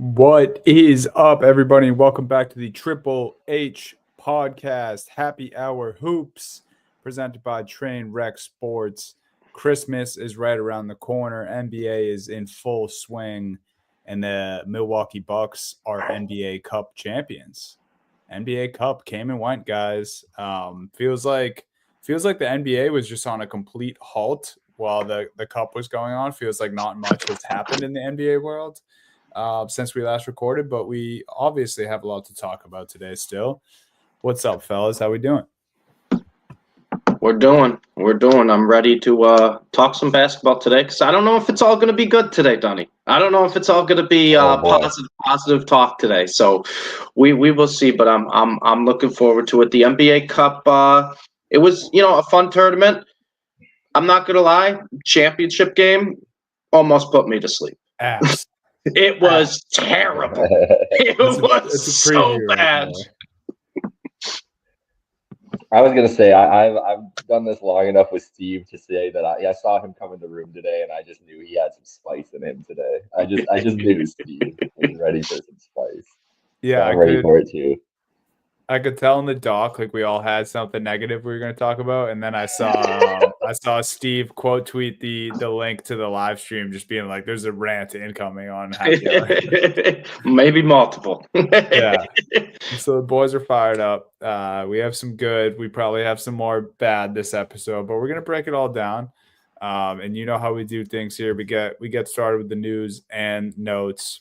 What is up, everybody, and welcome back to the Triple H podcast, Happy Hour Hoops, presented by Trainwreck Sports. Christmas is right around the corner. NBA is in full swing, and the Milwaukee Bucks are NBA Cup champions. NBA Cup came and went, guys. Feels like the NBA was just on a complete halt while the Cup was going on. Feels like not much has happened in the NBA world since we last recorded, but we obviously have a lot to talk about today still. What's up, fellas? How we doing? We're doing. I'm ready to talk some basketball today because I don't know if it's all going to be good today, Donnie. I don't know if it's all going to be positive talk today. So we will see. But I'm looking forward to it. The NBA Cup. It was a fun tournament. I'm not going to lie. Championship game almost put me to sleep. Ass. It was terrible. It was so bad. I was gonna say I've done this long enough with Steve to say that I saw him come in the room today and I just knew he had some spice in him today. I just knew Steve was ready for some spice. Yeah, so I'm ready for it too. I could tell in the doc like we all had something negative we were going to talk about, and then I saw Steve quote tweet the link to the live stream, just being like, "There's a rant incoming on Happy Hour." Maybe multiple. Yeah. So the boys are fired up. We have some good. We probably have some more bad this episode, but we're gonna break it all down. And you know how we do things here. We get started with the news and notes.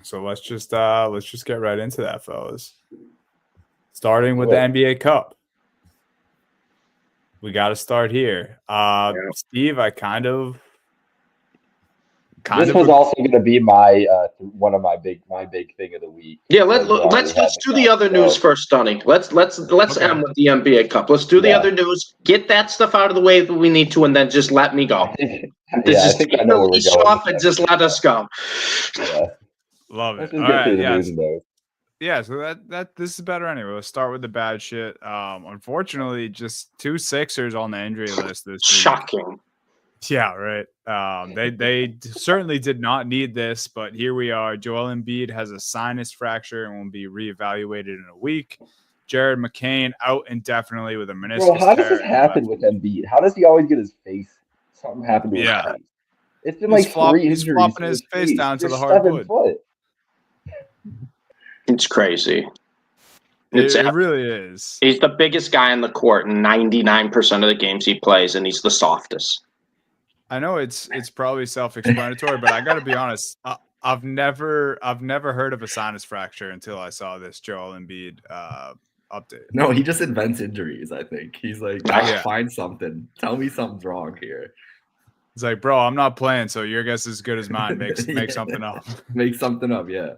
So let's just get right into that, fellas. Starting with the NBA Cup. We got to start here. Steve, I kind of. This was also going to be my one of my big thing of the week. Yeah, let's do the other news first, Donnie. Let's end with the NBA Cup. Let's do the other news. Get that stuff out of the way that we need to, and then just let me go. I think I know where we're going. Off and just let us go. Yeah. Love it. Let's just get through the news and those. Yeah, so that this is better anyway. Let's start with the bad shit. Unfortunately, just 2 Sixers on the injury list this week. Shocking. Yeah, right. They certainly did not need this, but here we are. Joel Embiid has a sinus fracture and will be reevaluated in a week. Jared McCain out indefinitely with a meniscus. Bro, how does this happen with Embiid? How does he always get his face? Something happened to his face. It's been like 3 injuries. He's flopping his face down to the hardwood. It's crazy. It really is. He's the biggest guy on the court in 99% of the games he plays, and he's the softest. I know it's probably self-explanatory, but I got to be honest. I've never heard of a sinus fracture until I saw this Joel Embiid update. No, he just invents injuries. I think he's like, find something. Tell me something's wrong here. It's like, bro, I'm not playing, so your guess is as good as mine. Make something up. Make something up, yeah.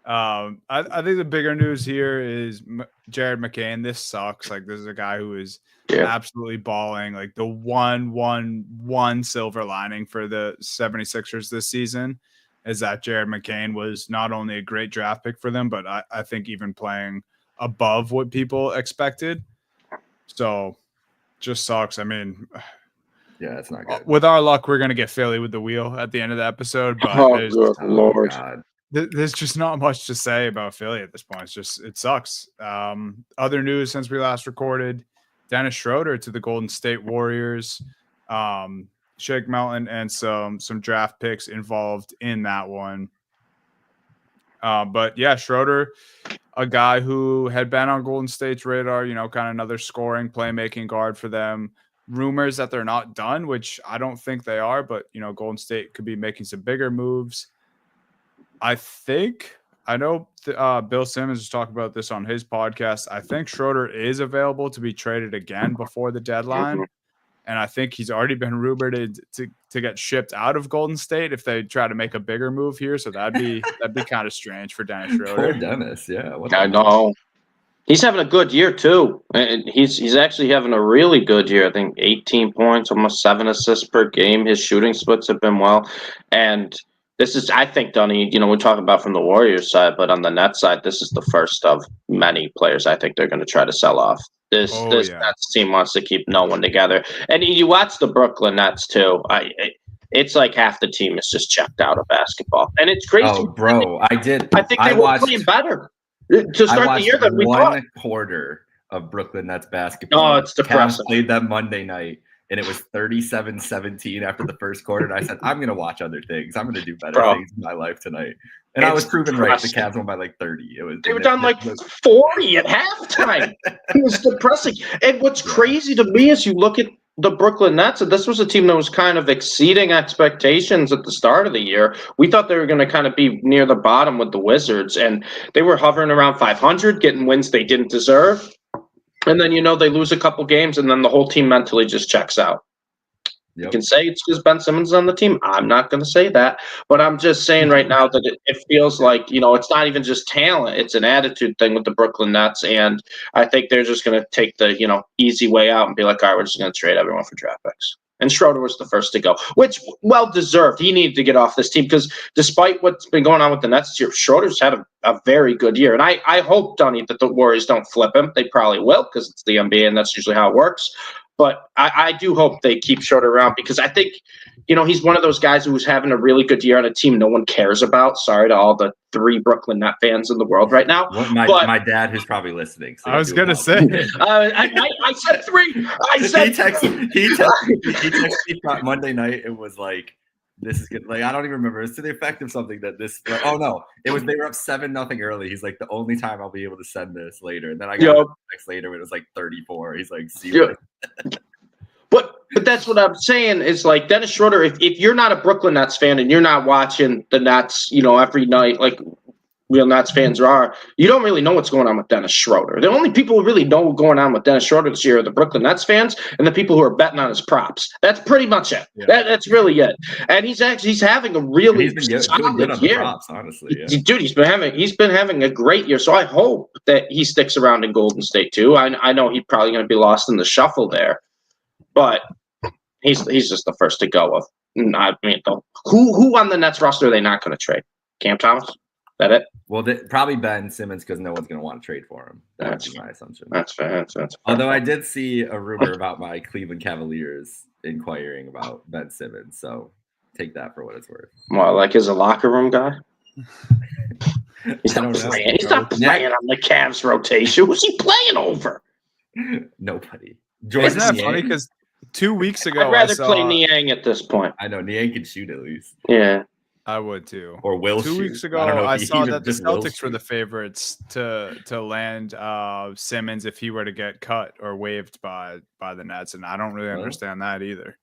I think the bigger news here is Jared McCain. This sucks. Like, this is a guy who is absolutely balling. Like, the one silver lining for the 76ers this season is that Jared McCain was not only a great draft pick for them, but I think even playing above what people expected. So, just sucks. I mean, yeah, it's not good. With our luck, we're gonna get Philly with the wheel at the end of the episode. But Lord. There's just not much to say about Philly at this point. It sucks. Other news since we last recorded: Dennis Schroeder to the Golden State Warriors. Shake Milton and some draft picks involved in that one. But yeah, Schroeder, a guy who had been on Golden State's radar, kind of another scoring, playmaking guard for them. Rumors that they're not done, which I don't think they are, but Golden State could be making some bigger moves. I know Bill Simmons was talking about this on his podcast. I think Schroeder is available to be traded again before the deadline. And I think he's already been rumored to get shipped out of Golden State if they try to make a bigger move here. So that'd be kind of strange for Dennis Schroeder. Poor Dennis, yeah. I know. He's having a good year too. And he's actually having a really good year. I think 18 points, almost 7 assists per game. His shooting splits have been well. And this is, I think, Donnie, we're talking about from the Warriors side, but on the Nets side, this is the first of many players I think they're going to try to sell off. This Nets team wants to keep no one together. And you watch the Brooklyn Nets too. it's like half the team is just checked out of basketball, and it's crazy. Oh, bro, I think they were playing better to start the year than we thought. 1 quarter of Brooklyn Nets basketball. Oh, it's depressing. Cavs played them Monday night, and it was 37-17 after the first quarter. And I said, I'm going to watch other things. I'm going to do better things in my life tonight. And I was proven right. The Cavs won by like 30. They were down like 40 at halftime. It was depressing. And what's crazy to me is you look at the Brooklyn Nets, and this was a team that was kind of exceeding expectations at the start of the year. We thought they were going to kind of be near the bottom with the Wizards, and they were hovering around 500, getting wins they didn't deserve. And then, they lose a couple games, and then the whole team mentally just checks out. Yep. You can say it's because Ben Simmons is on the team. I'm not going to say that. But I'm just saying right now that it feels like, it's not even just talent. It's an attitude thing with the Brooklyn Nets. And I think they're just going to take the, easy way out and be like, all right, we're just going to trade everyone for draft picks. And Schroeder was the first to go, which well-deserved. He needed to get off this team because despite what's been going on with the Nets this year, Schroeder's had a very good year. And I hope, Dunny, that the Warriors don't flip him. They probably will because it's the NBA and that's usually how it works. But I do hope they keep Schroeder around because I think, he's one of those guys who's having a really good year on a team no one cares about. Sorry to all the 3 Brooklyn Net fans in the world right now. My dad, who's probably listening. So I was going to say. I said 3. I said he texted me Monday night. It was like, this is good. Like, I don't even remember. It's to the effect of something that this. Like, oh no, they were up 7-0 early. He's like, the only time I'll be able to send this later. And then I got a text later when it was like 34. He's like, see. But that's what I'm saying is like Dennis Schroeder. If you're not a Brooklyn Nets fan and you're not watching the Nets, every night like real Nets fans are, you don't really know what's going on with Dennis Schroeder. The only people who really know what's going on with Dennis Schroeder this year are the Brooklyn Nets fans and the people who are betting on his props. That's pretty much it. Yeah. That's really it. And he's having a really solid year. Props, honestly, yeah. Dude, he's been having a great year. So I hope that he sticks around in Golden State too. I know he's probably going to be lost in the shuffle there, but he's just the first to go. Who on the Nets roster are they not going to trade? Cam Thomas? That it? Well, probably Ben Simmons because no one's going to want to trade for him. That's my assumption. That's fair. That's Although I did see a rumor about my Cleveland Cavaliers inquiring about Ben Simmons, so take that for what it's worth. Well, like is a locker room guy? He's not playing. He's not playing on the Cavs rotation. Who's he playing over? Nobody. Isn't that funny? Because 2 weeks ago, I'd rather play Niang at this point. I know Niang can shoot at least. Yeah. I would too. Or will 2 weeks ago, I saw that the Celtics were the favorites to land Simmons if he were to get cut or waived by the Nets, and I don't really understand that either.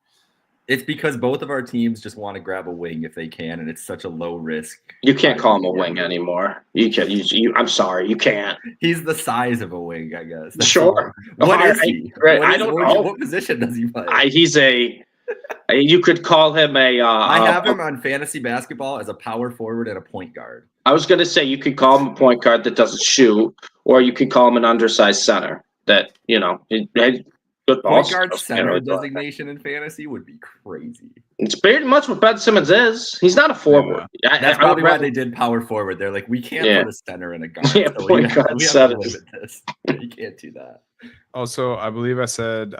It's because both of our teams just want to grab a wing if they can, and it's such a low risk. You can't call him a wing anymore. You can't. I'm sorry, you can't. He's the size of a wing, I guess. That's sure. What is he? I don't know. What position does he play? He's a. You could call him a. I have him on fantasy basketball as a power forward and a point guard. I was going to say you could call him a point guard that doesn't shoot, or you could call him an undersized center that good point guard center designation in fantasy would be crazy. It's pretty much what Ben Simmons is. He's not a forward. Yeah. That's probably why they did power forward. They're like, we can't put a center in a guard. Yeah, so point guard center. You can't do that. Also, I believe I said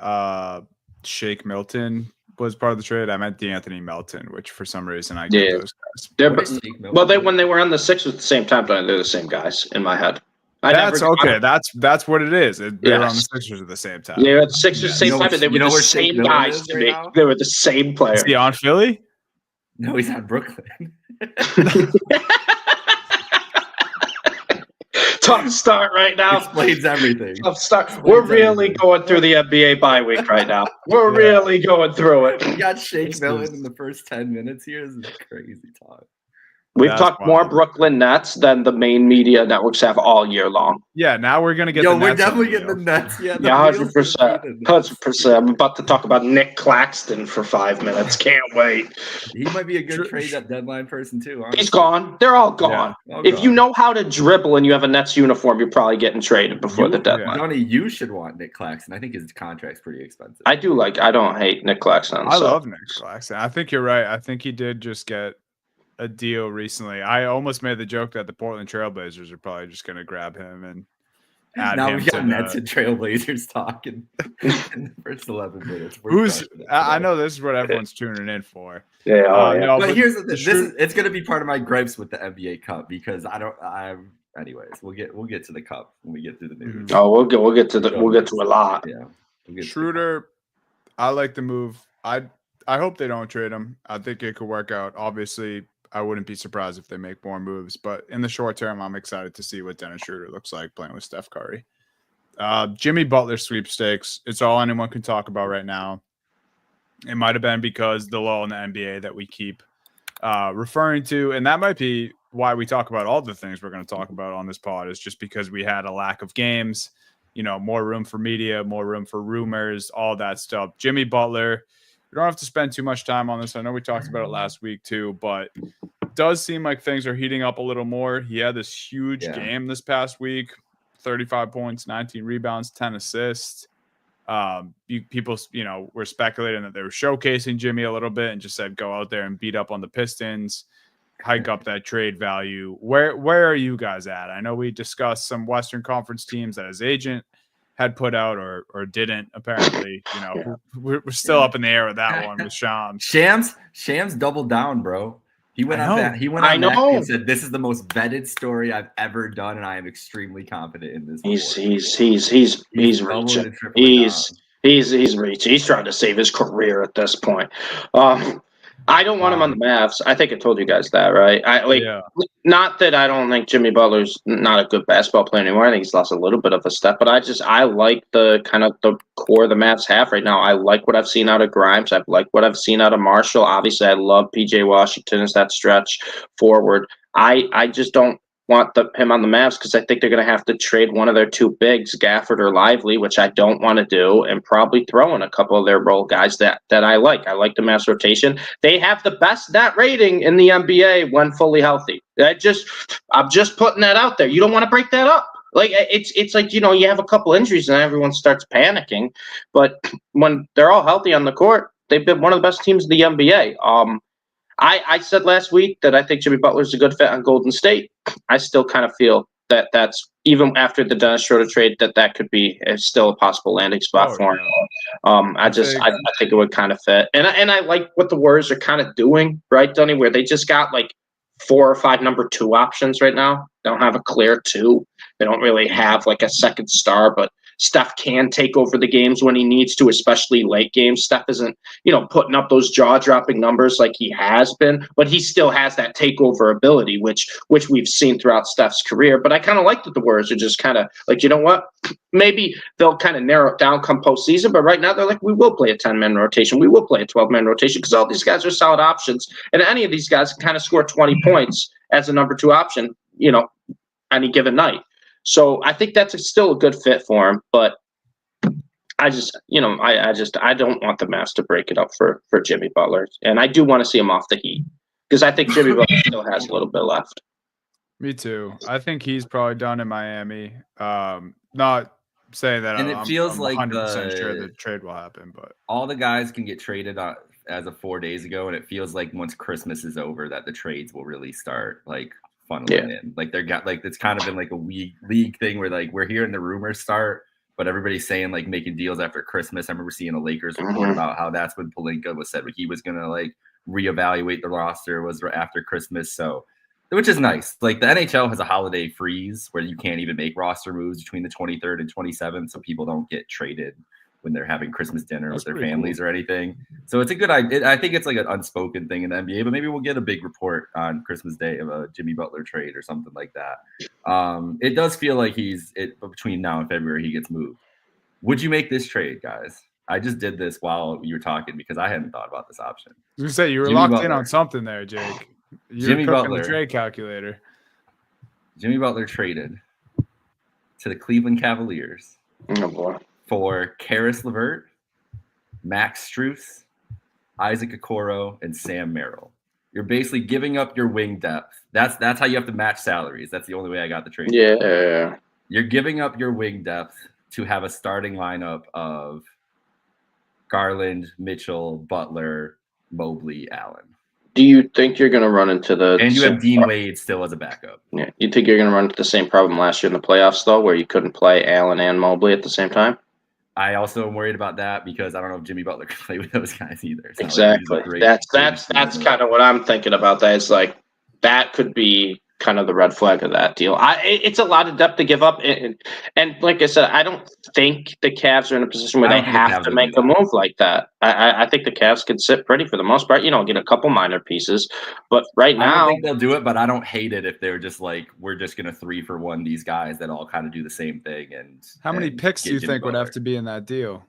Shake Milton was part of the trade. I meant DeAnthony Melton, which for some reason I get those guys. When they were on the Sixers at the same time, they're the same guys in my head. That's what it is. They were on the Sixers at the same time. They were at the Sixers at the same time, and they were the same guys to me. They were the same player. Is he on Philly? No, he's on Brooklyn. Tough start right now. Explains everything. Tough start. We're really going through the NBA bye week right now. We're really going through it. We got Shake Milton in the first 10 minutes here. This is crazy talk. We've talked more Brooklyn Nets than the main media networks have all year long. Yeah, now we're gonna get. We're definitely getting the Nets. Yeah, 100%. 100%. I'm about to talk about Nick Claxton for 5 minutes. Can't wait. He might be a good trade at deadline person too. Honestly. He's gone. They're all gone. Yeah, if you know how to dribble and you have a Nets uniform, you're probably getting traded before the deadline. Johnny, you should want Nick Claxton. I think his contract's pretty expensive. I don't hate Nick Claxton. I love Nick Claxton. I think you're right. I think he did just get a deal recently. I almost made the joke that the Portland Trailblazers are probably just going to grab him and add now him we got to Nets the, and Trailblazers talking in the first 11 minutes. I know this is what everyone's tuning in for. Yeah, No, but here's the thing. It's going to be part of my gripes with the NBA Cup because anyways, we'll get to the Cup when we get through the news. Oh, we'll get to a lot. Yeah. Schroeder, I like the move. I hope they don't trade him. I think it could work out. Obviously, I wouldn't be surprised if they make more moves, but in the short term, I'm excited to see what Dennis Schroeder looks like playing with Steph Curry. Jimmy Butler sweepstakes. It's all anyone can talk about right now. It might have been because the lull in the NBA that we keep referring to, and that might be why we talk about all the things we're going to talk about on this pod, is just because we had a lack of games, more room for media, more room for rumors, all that stuff. Jimmy Butler, we don't have to spend too much time on this. I know we talked about it last week too, but it does seem like things are heating up a little more. He had this huge game this past week, 35 points, 19 rebounds, 10 assists. People, were speculating that they were showcasing Jimmy a little bit and just said, go out there and beat up on the Pistons, hike up that trade value. Where are you guys at? I know we discussed some Western Conference teams that his agent had put out or didn't, apparently. We're still up in the air with that one with Shams. Shams doubled down, bro. He went on that. He went on that and said, "This is the most vetted story I've ever done, and I am extremely confident in this." He's reaching. He's reaching. He's trying to save his career at this point. I don't want him on the Mavs. I think I told you guys that, right? Not that I don't think Jimmy Butler's not a good basketball player anymore. I think he's lost a little bit of a step, but I like the kind of the core the Mavs have right now. I like what I've seen out of Grimes. I like what I've seen out of Marshall. Obviously, I love PJ Washington as that stretch forward. I just don't want him on the Mavs because I think they're going to have to trade one of their two bigs, Gafford or Lively, which I don't want to do, and probably throw in a couple of their role guys that I like. I like the Mavs rotation. They have the best net rating in the NBA when fully healthy. I'm just putting that out there. You don't want to break that up. Like it's like, you have a couple injuries and everyone starts panicking, but when they're all healthy on the court, they've been one of the best teams in the NBA. I said last week that I think Jimmy Butler's a good fit on Golden State. I still kind of feel that that's, even after the Dennis Schroeder trade, that could be still a possible landing spot for him. I think it would kind of fit. And I like what the Warriors are kind of doing, right, Dunny, where they just got like 4 or 5 number 2 options right now. They don't have a clear 2. They don't really have like a second star, but Steph can take over the games when he needs to, especially late games. Steph isn't, putting up those jaw-dropping numbers like he has been, but he still has that takeover ability, which we've seen throughout Steph's career. But I kind of like that the Warriors are just kind of like, you know what? Maybe they'll kind of narrow it down come postseason, but right now they're like, we will play a 10-man rotation. We will play a 12-man rotation because all these guys are solid options, and any of these guys can kind of score 20 points as a number 2 option, any given night. So I think that's still a good fit for him, but I just, I don't want the Mavs to break it up for Jimmy Butler, and I do want to see him off the Heat because I think Jimmy Butler still has a little bit left. Me too. I think he's probably done in Miami. Not saying that I'm 100% sure the trade will happen, but all the guys can get traded as of 4 days ago, and it feels like once Christmas is over that the trades will really start like funneling in. Like it's kind of been like a league thing where like we're hearing the rumors start, but everybody's saying like making deals after Christmas. I remember seeing a Lakers report about how that's when Pelinka was said he was gonna like reevaluate the roster was after Christmas. So, which is nice. Like the NHL has a holiday freeze where you can't even make roster moves between the 23rd and 27th, so people don't get traded when they're having Christmas dinner with their families or anything. So it's a good idea. I think it's like an unspoken thing in the NBA, but maybe we'll get a big report on Christmas Day of a Jimmy Butler trade or something like that. It does feel like between now and February, he gets moved. Would you make this trade, guys? I just did this while you were talking because I hadn't thought about this option. I was going to say, you were locked in on something there, Jake. Jimmy Butler, the trade calculator. Jimmy Butler traded to the Cleveland Cavaliers. Oh, boy. For Karis LeVert, Max Strus, Isaac Okoro, and Sam Merrill. You're basically giving up your wing depth. That's how you have to match salaries. That's the only way I got the trade. Yeah. You're giving up your wing depth to have a starting lineup of Garland, Mitchell, Butler, Mobley, Allen. Do you think you're going to run into the? And you have Dean Wade still as a backup. Yeah. You think you're going to run into the same problem last year in the playoffs, though, where you couldn't play Allen and Mobley at the same time? I also am worried about that because I don't know if Jimmy Butler can play with those guys either. Exactly. That's kind of what I'm thinking about. That it's like that could be kind of the red flag of that deal. It's a lot of depth to give up, and like I said, I don't think the Cavs are in a position where they have to make a move like that. I think the Cavs can sit pretty for the most part. Get a couple minor pieces, but right now I don't think they'll do it. But I don't hate it if they're just like, we're just gonna 3-for-1 these guys that all kind of do the same thing. And how many picks do you think would have to be in that deal?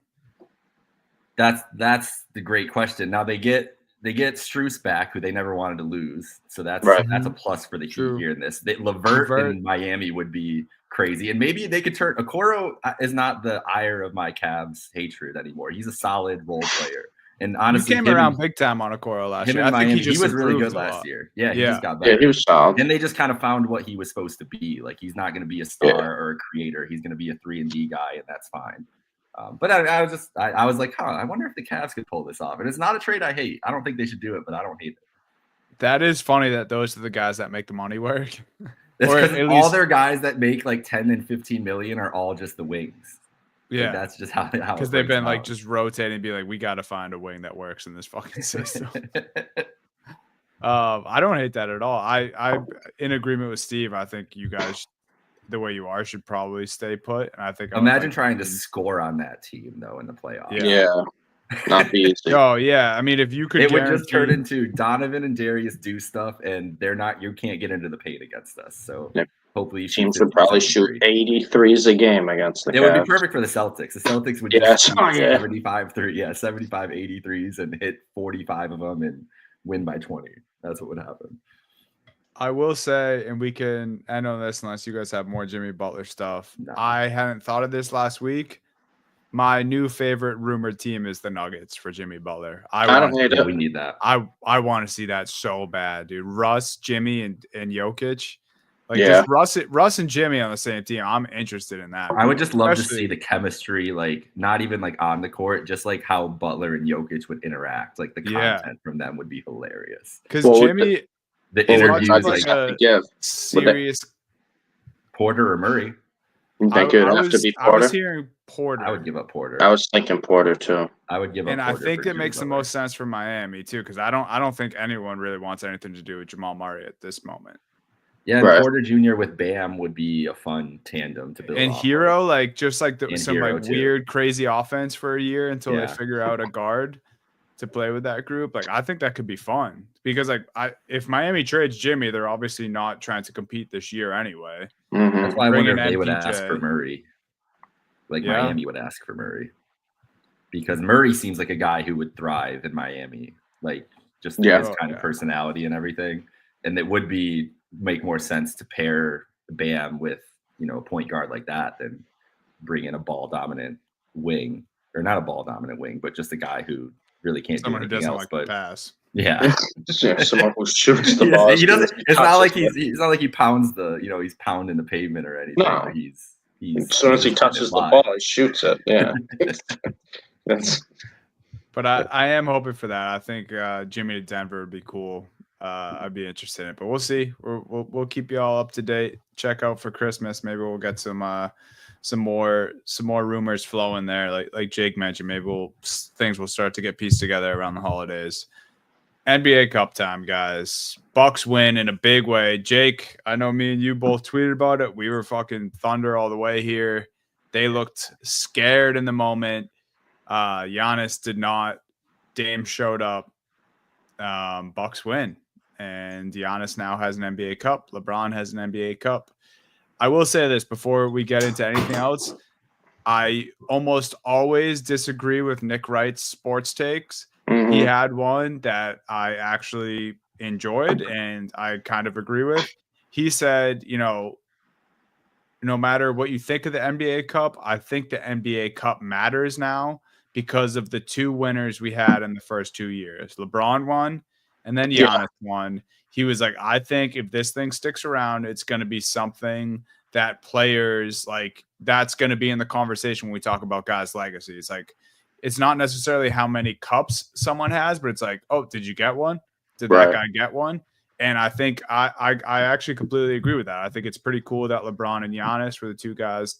That's the great question. Now they get Strus back, who they never wanted to lose, so that's a plus for the Heat here in this. LeVert in Miami would be crazy, and maybe they could turn. Okoro is not the ire of my Cavs hatred anymore. He's a solid role player, and honestly, he came around big time on Okoro last year. I think he was really good last year. Yeah, he just got better. Yeah, he was solid. And they just kind of found what he was supposed to be. Like, he's not going to be a star or a creator. He's going to be a 3-and-D guy, and that's fine. But I was like, I wonder if the Cavs could pull this off. And it's not a trade I hate. I don't think they should do it, but I don't hate it. That is funny that those are the guys that make the money work. Or all their guys that make like 10 and 15 million are all just the wings. Yeah, like, that's just how because they've been like just rotating and be like, we got to find a wing that works in this fucking system. I don't hate that at all. I'm in agreement with Steve. I think you guys, the way you are, should probably stay put. And I think imagine trying to score on that team though in the playoffs. Yeah. Not be easy. Oh yeah, I mean, if you could, it would just turn into Donovan and Darius do stuff, and you can't get into the paint against us. So hopefully, teams would probably shoot 83s a game against the Cavs. It would be perfect for the Celtics. The Celtics would just shoot 75 83s and hit 45 of them and win by 20. That's what would happen. I will say, and we can end on this unless you guys have more Jimmy Butler stuff. No. I hadn't thought of this last week. My new favorite rumored team is the Nuggets for Jimmy Butler. We need that. I want to see that so bad, dude. Russ, Jimmy, and Jokic. Just Russ and Jimmy on the same team. I'm interested in that. I would just love to see the chemistry, like not even like on the court, just like how Butler and Jokic would interact. Like the content from them would be hilarious. Because Jimmy, the interviews like serious Porter or Murray. Think it would have to be Porter. I was hearing Porter. I would give up Porter. I was thinking Porter too. I would give up. And Porter I think it makes the most sense for Miami too, because I don't think anyone really wants anything to do with Jamal Murray at this moment. Yeah, and Porter Jr. with Bam would be a fun tandem to build. And Hero, like just like some like weird, crazy offense for a year until they figure out a guard to play with that group. Like I think that could be fun because like if Miami trades Jimmy, they're obviously not trying to compete this year anyway. Mm-hmm. That's why I wonder if they would ask for Murray. Like Miami would ask for Murray because Murray seems like a guy who would thrive in Miami, like just his kind of personality and everything. And it would make more sense to pair Bam with, a point guard like that than bring in a ball dominant wing, or not a ball dominant wing, but just a guy who really can't do anything else. But pass. Yeah. Someone who shoots the ball. He doesn't. It's not like he's not like he pounds he's pounding the pavement or anything. No. He's as soon as he touches the ball, he shoots it. Yeah. But I am hoping for that. I think Jimmy to Denver would be cool. I'd be interested in it, but we'll see. We'll keep you all up to date. Check out for Christmas. Maybe we'll get some more rumors flowing there. Like Jake mentioned, maybe things will start to get pieced together around the holidays. NBA Cup time, guys. Bucks win in a big way. Jake, I know me and you both tweeted about it. We were fucking thunder all the way here. They looked scared in the moment. Giannis did not. Dame showed up. Bucks win. And Giannis now has an NBA Cup. LeBron has an NBA Cup. I will say this before we get into anything else. I almost always disagree with Nick Wright's sports takes. Mm-hmm. He had one that I actually enjoyed and I kind of agree with. He said, no matter what you think of the NBA Cup, I think the NBA Cup matters now because of the two winners we had in the first 2 years. LeBron won and then Giannis won. He was like, I think if this thing sticks around, it's going to be something that players like, that's going to be in the conversation when we talk about guys' legacy. It's like, it's not necessarily how many cups someone has, but it's like, oh, did you get one? did that guy get one? And I think I actually completely agree with that. I think it's pretty cool that LeBron and Giannis were the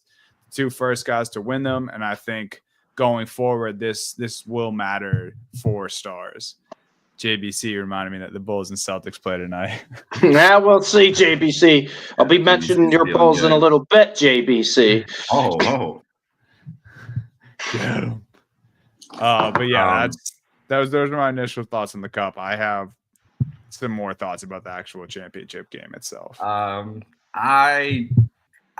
two first guys to win them. And I think going forward, this will matter for stars. JBC reminded me that the Bulls and Celtics play tonight. Now we'll see, JBC. I'll be mentioning your Bulls in a little bit, JBC. Oh. Get 'em. But yeah, those are my initial thoughts on the Cup. I have some more thoughts about the actual championship game itself.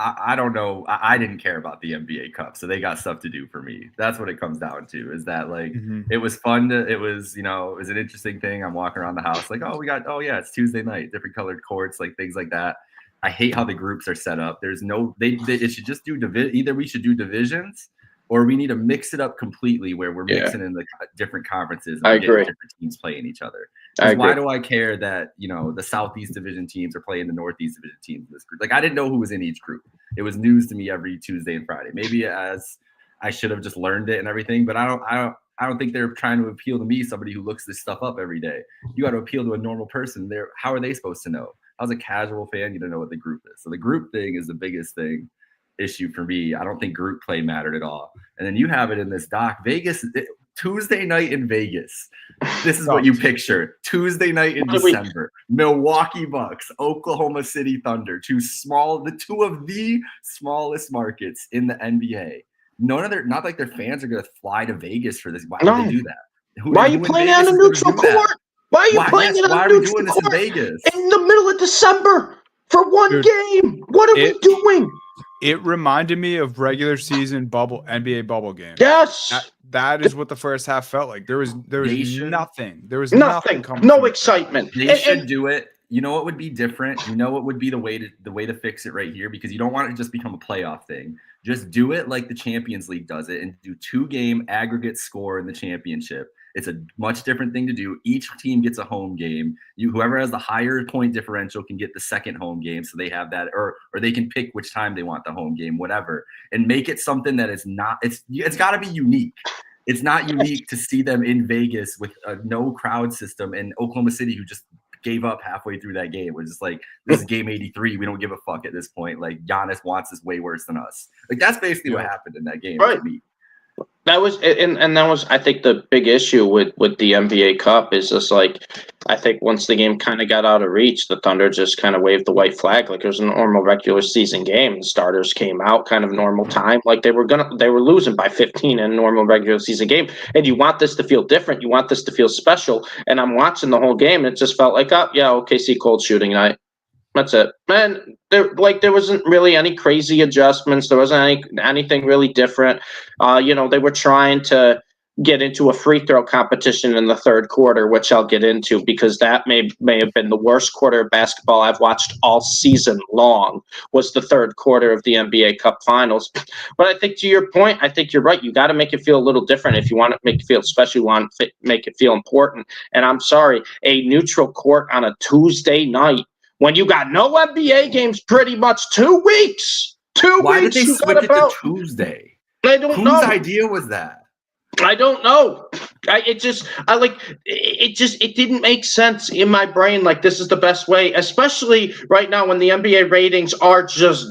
I don't know. I didn't care about the NBA Cup, so they got stuff to do for me. That's what it comes down to. Is that like it was fun it was an interesting thing. I'm walking around the house like, it's Tuesday night, different colored courts, like things like that. I hate how the groups are set up. There's no it should just do either we should do divisions or we need to mix it up completely where we're mixing in the different conferences and different teams playing each other. Why do I care that, the Southeast Division teams are playing the Northeast Division teams in this group? Like, I didn't know who was in each group. It was news to me every Tuesday and Friday. Maybe as I should have just learned it and everything, but I don't think they're trying to appeal to me, somebody who looks this stuff up every day. You got to appeal to a normal person. How are they supposed to know? I was a casual fan. You don't know what the group is. So the group thing is the biggest issue for me. I don't think group play mattered at all. And then you have it in this doc. Tuesday night in Vegas. This is what you picture. Tuesday night in December. Milwaukee Bucks, Oklahoma City Thunder. The two of the smallest markets in the NBA. Not like their fans are going to fly to Vegas for this. Why would they do that? Why are you playing on a neutral court? Why are you playing on a neutral court in Vegas in the middle of December for one game? What are we doing? It reminded me of regular season NBA bubble games. Yes. That is what the first half felt like. There was nothing. There was nothing. No excitement. They should do it. You know what would be different? You know what would be the way to fix it right here? Because you don't want it to just become a playoff thing. Just do it like the Champions League does it and do 2-game aggregate score in the championship. It's a much different thing to do. Each team gets a home game. Whoever has the higher point differential can get the second home game. So they have that, or they can pick which time they want the home game, whatever, and make it something that is not. It's got to be unique. It's not unique to see them in Vegas with a no crowd system and Oklahoma City, who just gave up halfway through that game. It was just like, this is game 83. We don't give a fuck at this point. Like, Giannis wants this way worse than us. Like, that's basically what happened in that game. Right. To me. That was I think the big issue with the NBA Cup is just like, I think once the game kind of got out of reach, the Thunder just kind of waved the white flag like it was a normal regular season game. The starters came out kind of normal time, like they were losing by 15 in a normal regular season game. And you want this to feel different, you want this to feel special. And I'm watching the whole game, and it just felt like, OKC cold shooting night. That's it, man. There wasn't really any crazy adjustments. There wasn't anything really different. They were trying to get into a free throw competition in the third quarter, which I'll get into because that may have been the worst quarter of basketball I've watched all season long. Was the third quarter of the NBA Cup Finals. But I think to your point, I think you're right. You got to make it feel a little different if you want to make it feel special. You want to make it feel important. And I'm sorry, a neutral court on a Tuesday night, when you got no NBA games pretty much 2 weeks. Why did they switch it to Tuesday? I don't know. Whose idea was that? I don't know. It didn't make sense in my brain. Like, this is the best way, especially right now when the NBA ratings are just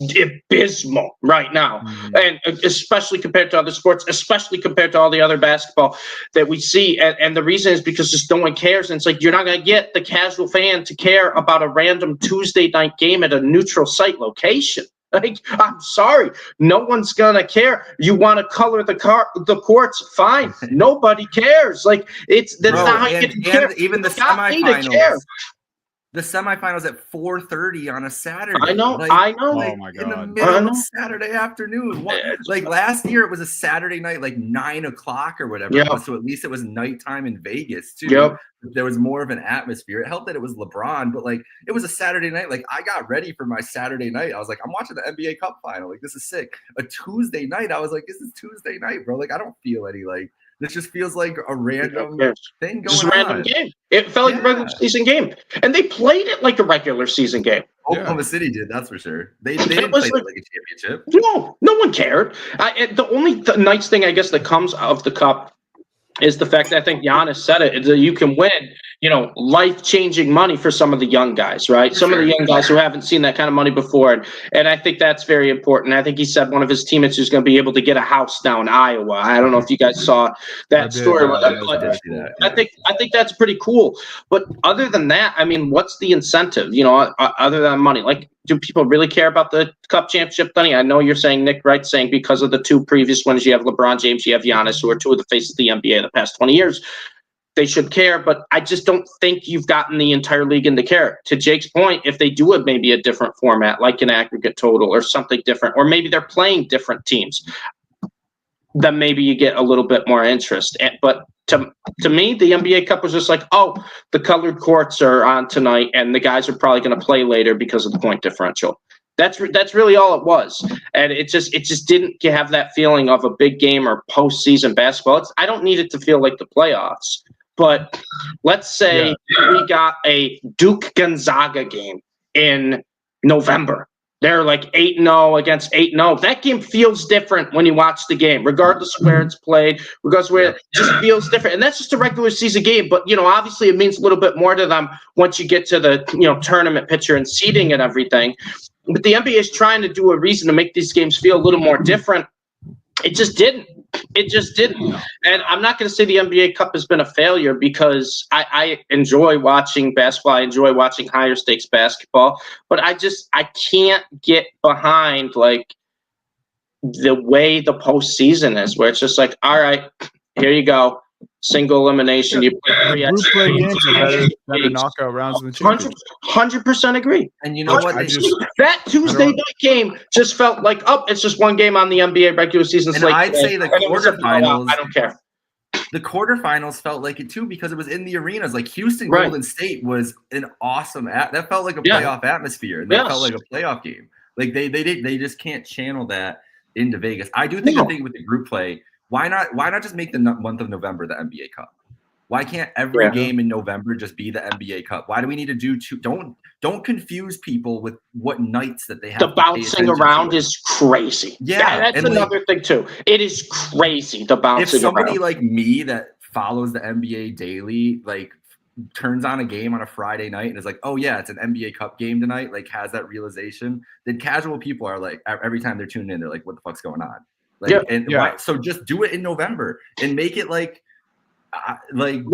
abysmal right now, and especially compared to other sports, especially compared to all the other basketball that we see. And the reason is because just no one cares. And it's like, you're not going to get the casual fan to care about a random Tuesday night game at a neutral site location. Like, I'm sorry, no one's gonna care. You want to color the courts, fine. Nobody cares. Like, that's not how you get care. Even the semifinals. The semifinals at 4:30 on a Saturday. I know. Oh my God. In the middle of Saturday afternoon. Like last year, it was a Saturday night, like 9 o'clock or whatever. Yep. So at least it was nighttime in Vegas too. Yep. There was more of an atmosphere. It helped that it was LeBron, but like it was a Saturday night. Like, I got ready for my Saturday night. I was like, I'm watching the NBA Cup final. Like, this is sick. A Tuesday night, I was like, this is Tuesday night, bro. Like, I don't feel any like. This just feels like a random thing going just a random on. Game. It felt like a regular season game. And they played it like a regular season game. Oklahoma City did, that's for sure. They didn't play it like a championship. No one cared. The only nice thing, I guess, that comes out of the Cup is the fact that I think Giannis said it, is that you can win. life-changing money for some of the young guys, right? Some of the young guys who haven't seen that kind of money before. And I think that's very important. I think he said one of his teammates is going to be able to get a house now in Iowa. I don't know if you guys saw that story. I think that's pretty cool. But other than that, I mean, what's the incentive, other than money? Like, do people really care about the Cup championship, Dunny? I know you're saying, Nick Wright saying because of the two previous ones, you have LeBron James, you have Giannis, who are two of the faces of the NBA in the past 20 years. They should care, but I just don't think you've gotten the entire league into care. To Jake's point, if they do it maybe a different format, like an aggregate total or something different, or maybe they're playing different teams, then maybe you get a little bit more interest. But to me, the NBA Cup was just like, oh, the colored courts are on tonight, and the guys are probably going to play later because of the point differential. That's really all it was, and it just didn't have that feeling of a big game or postseason basketball. I don't need it to feel like the playoffs. But let's say we got a Duke Gonzaga game in November. They're like 8-0 against 8-0. That game feels different when you watch the game, regardless of where it's played, regardless of where it just feels different. And that's just a regular season game. But, obviously it means a little bit more to them once you get to the, tournament picture and seeding and everything. But the NBA is trying to do a reason to make these games feel a little more different. It just didn't. And I'm not going to say the NBA Cup has been a failure because I enjoy watching basketball. I enjoy watching higher stakes basketball. But I can't get behind like the way the postseason is, where it's just like, all right, here you go. Single elimination. You play group play games are better than the knockout rounds in the championship. 100% agree. And you know what? That Tuesday night game just felt like, it's just one game on the NBA regular season slate. And I'd say the quarterfinals. I don't care. The quarterfinals felt like it too because it was in the arenas. Like Houston Golden State was an awesome. That felt like a playoff atmosphere. That felt like a playoff game. Like they just can't channel that into Vegas. I do think the thing with the group play. Why not just make the month of November the NBA Cup? Why can't every game in November just be the NBA Cup? Why do we need to do two? Don't confuse people with what nights that they have. The bouncing around is crazy. Yeah, that's another thing too. It is crazy, the bouncing around. If somebody like me that follows the NBA daily, like turns on a game on a Friday night and is like, oh yeah, it's an NBA Cup game tonight, like has that realization, then casual people are like, every time they're tuning in, they're like, what the fuck's going on? So just do it in November and make it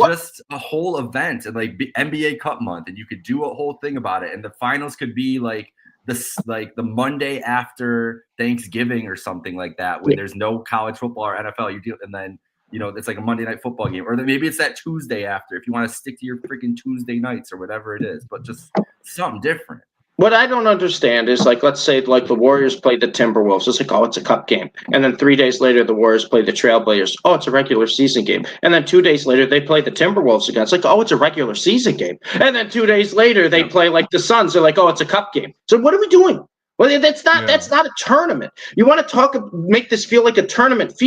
just a whole event and like NBA Cup month, and you could do a whole thing about it, and the finals could be like the Monday after Thanksgiving or something like that, where there's no college football or NFL. And then it's like a Monday night football game, or then maybe it's that Tuesday after if you want to stick to your freaking Tuesday nights or whatever it is, but just something different. What I don't understand is, like, let's say, like, the Warriors played the Timberwolves. It's like, oh, it's a cup game. And then 3 days later, the Warriors play the Trailblazers. Oh, it's a regular season game. And then 2 days later, they play the Timberwolves again. It's like, oh, it's a regular season game. And then 2 days later, they play, like, the Suns. They're like, oh, it's a cup game. So what are we doing? Well, that's not a tournament. You want to make this feel like a tournament.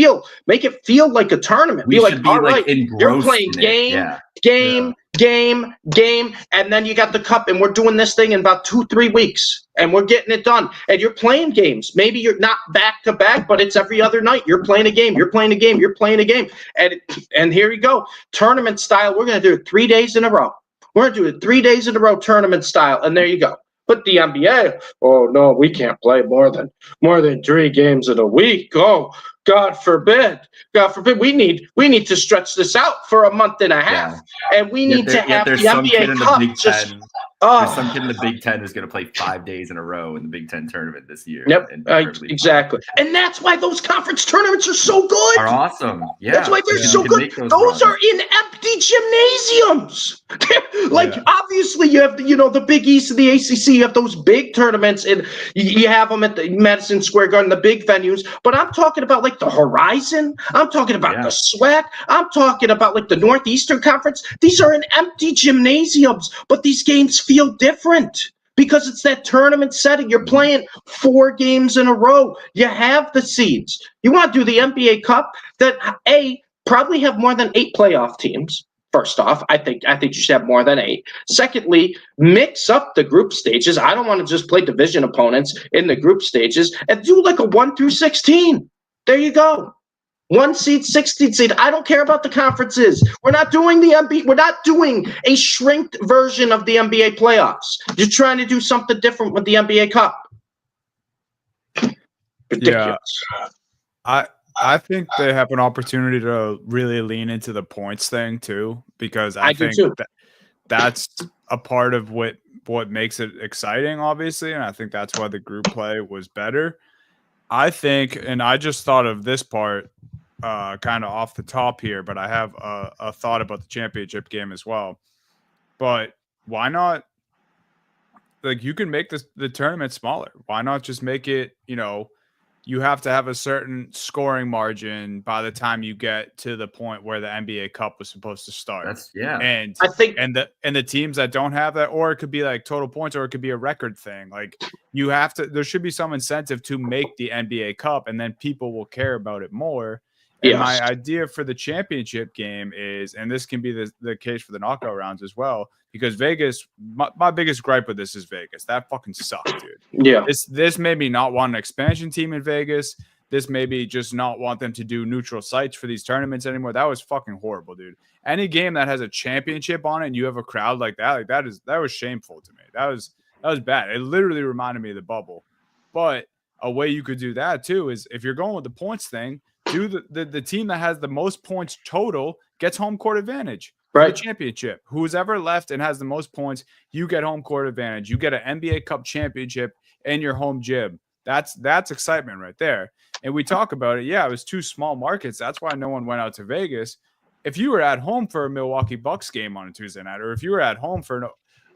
Make it feel like a tournament. Be like, all right, you're playing game, and then you got the cup, and we're doing this thing in about 2-3 weeks, and we're getting it done. And you're playing games. Maybe you're not back to back, but it's every other night. You're playing a game. And here you go, tournament style. We're going to do it 3 days in a row. We're going to do it 3 days in a row, tournament style, and there you go. But the NBA, oh no, we can't play more than 3 games in a week. Oh, God forbid. We need to stretch this out for a month and a half, and we need to have the NBA Cup. There's some kid in the Big Ten who's going to play 5 days in a row in the Big Ten tournament this year. Yep, exactly. And that's why those conference tournaments are so good. Are awesome. Yeah, that's why they're so good. Those are in empty gymnasiums. Obviously, you have the Big East and the ACC. You have those big tournaments, and you have them at the Madison Square Garden, the big venues. But I'm talking about like the Horizon. I'm talking about the SWAC. I'm talking about like the Northeastern Conference. These are in empty gymnasiums, but these games feel different because it's that tournament setting. You're playing 4 games in a row. You have the seeds. You want to do the NBA Cup that probably have more than 8 playoff teams. First off, I think you should have more than 8. Secondly, mix up the group stages. I don't want to just play division opponents in the group stages, and do like a 1 through 16. There you go. 1 seed, 16 seed. I don't care about the conferences. We're not doing the NBA. We're not doing a shrinked version of the NBA playoffs. You're trying to do something different with the NBA Cup. Ridiculous. Yeah, I think they have an opportunity to really lean into the points thing too, because I think that's a part of what makes it exciting, obviously, and I think that's why the group play was better. I think, and I just thought of this part kind of off the top here, but I have a thought about the championship game as well. But why not? Like, you can make the tournament smaller. Why not just make it, you have to have a certain scoring margin by the time you get to the point where the NBA Cup was supposed to start. And I think the teams that don't have that, or it could be like total points, or it could be a record thing. Like, there should be some incentive to make the NBA Cup, and then people will care about it more. And my idea for the championship game is, and this can be the case for the knockout rounds as well, because Vegas, my biggest gripe with this is Vegas. That fucking sucked, dude. Yeah. This made me not want an expansion team in Vegas. This made me just not want them to do neutral sites for these tournaments anymore. That was fucking horrible, dude. Any game that has a championship on it and you have a crowd like that was shameful to me. That was bad. It literally reminded me of the bubble. But a way you could do that too is, if you're going with the points thing, do the team that has the most points total gets home court advantage for the championship. Who's ever left and has the most points, you get home court advantage. You get an NBA Cup championship in your home gym. That's excitement right there. And we talk about it. Yeah, it was 2 small markets. That's why no one went out to Vegas. If you were at home for a Milwaukee Bucks game on a Tuesday night, or if you were at home for an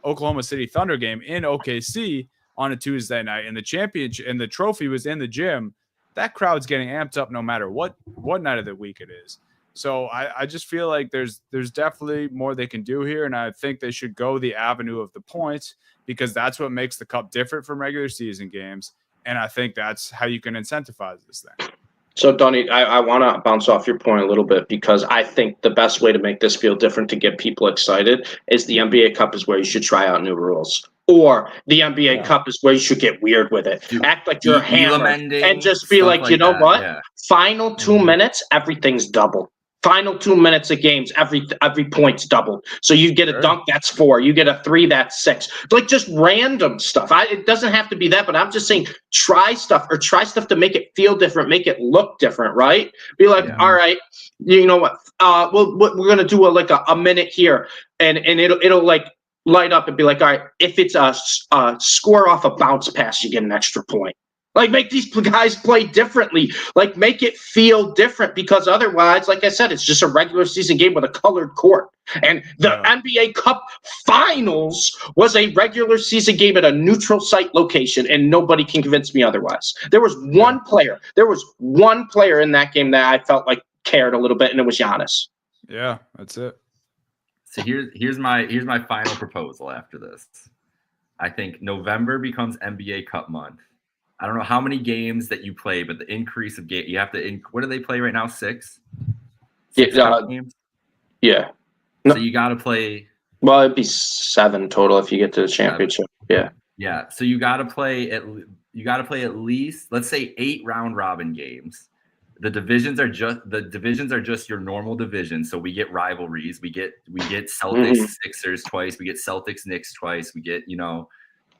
Oklahoma City Thunder game in OKC on a Tuesday night, and the championship and the trophy was in the gym, that crowd's getting amped up no matter what night of the week it is. So I just feel like there's definitely more they can do here, and I think they should go the avenue of the points, because that's what makes the Cup different from regular season games, and I think that's how you can incentivize this thing. So, Donnie, I want to bounce off your point a little bit, because I think the best way to make this feel different, to get people excited, is the NBA Cup is where you should try out new rules. Or the NBA Cup is where you should get weird with it. Act like you're hammered and just be like, you know what? Yeah. Final 2 minutes, everything's double. Final 2 minutes of games, every point's doubled. So you get a dunk, that's 4. You get a 3, that's 6. Like, just random stuff. It doesn't have to be that, but I'm just saying, try stuff to make it feel different, make it look different, right? Be like, all right, you know what? We're gonna do a minute here, and it'll like light up and be like, all right, if it's a score off a bounce pass, you get an extra point. Like, make these guys play differently. Like, make it feel different, because otherwise, like I said, it's just a regular season game with a colored court. And the NBA Cup Finals was a regular season game at a neutral site location, and nobody can convince me otherwise. There was one player in that game that I felt like cared a little bit, and it was Giannis. Yeah, that's it. So here's my final proposal after this. I think November becomes NBA Cup month. I don't know how many games that you play, but the increase of game, you have to. What do they play right now? 6 games. Yeah. So you got to play. Well, it'd be 7 total if you get to the championship. 7. Yeah. So you got to play at least, let's say, 8 round robin games. The divisions are just your normal division. So we get rivalries. We get Celtics Sixers twice. We get Celtics Knicks twice. We get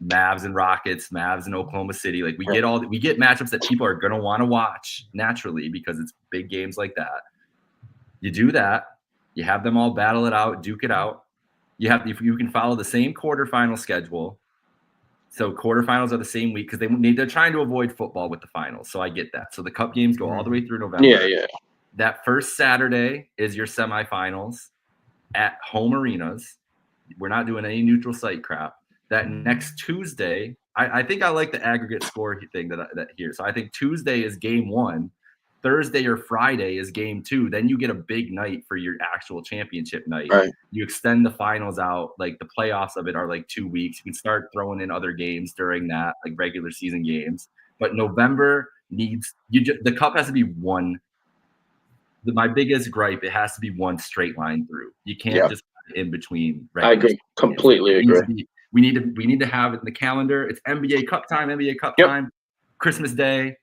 Mavs and Rockets, Mavs and Oklahoma City. Like, we get matchups that people are gonna want to watch naturally, because it's big games like that. You do that. You have them all battle it out, duke it out. You can follow the same quarterfinal schedule. So quarterfinals are the same week, because they're trying to avoid football with the finals. So I get that. So the Cup games go all the way through November. Yeah. That first Saturday is your semifinals at home arenas. We're not doing any neutral site crap. That next Tuesday, I think I like the aggregate score thing that here. So I think Tuesday is game 1. Thursday or Friday is game 2. Then you get a big night for your actual championship night. Right. You extend the finals out. Like, the playoffs of it are like 2 weeks. You can start throwing in other games during that, like regular season games. But November the Cup has to be one. My biggest gripe, it has to be one straight line through. You can't just in between. I agree. Completely agree. We need to have it in the calendar. It's NBA Cup time, time, Christmas Day.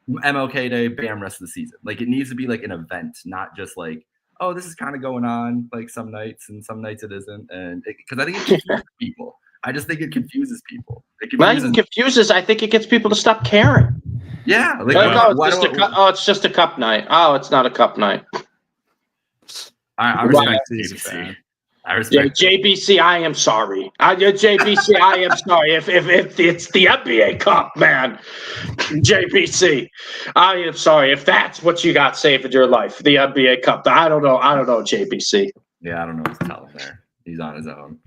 MLK Day, bam, rest of the season. Like it needs to be like an event, not just like, oh, this is kind of going on like some nights and some nights it isn't. And because I think it confuses people. I just think it confuses people. Not even confuses. I think it gets people to stop caring. Yeah. Like, it's just a cup night. Oh, it's not a cup night. I respect JBC. I respect JBC. I am sorry. JBC. I am sorry. If it's the NBA Cup, man, JBC. I am sorry if that's what you got saving your life. The NBA Cup. I don't know, JBC. Yeah, I don't know what to tell him there. He's on his own.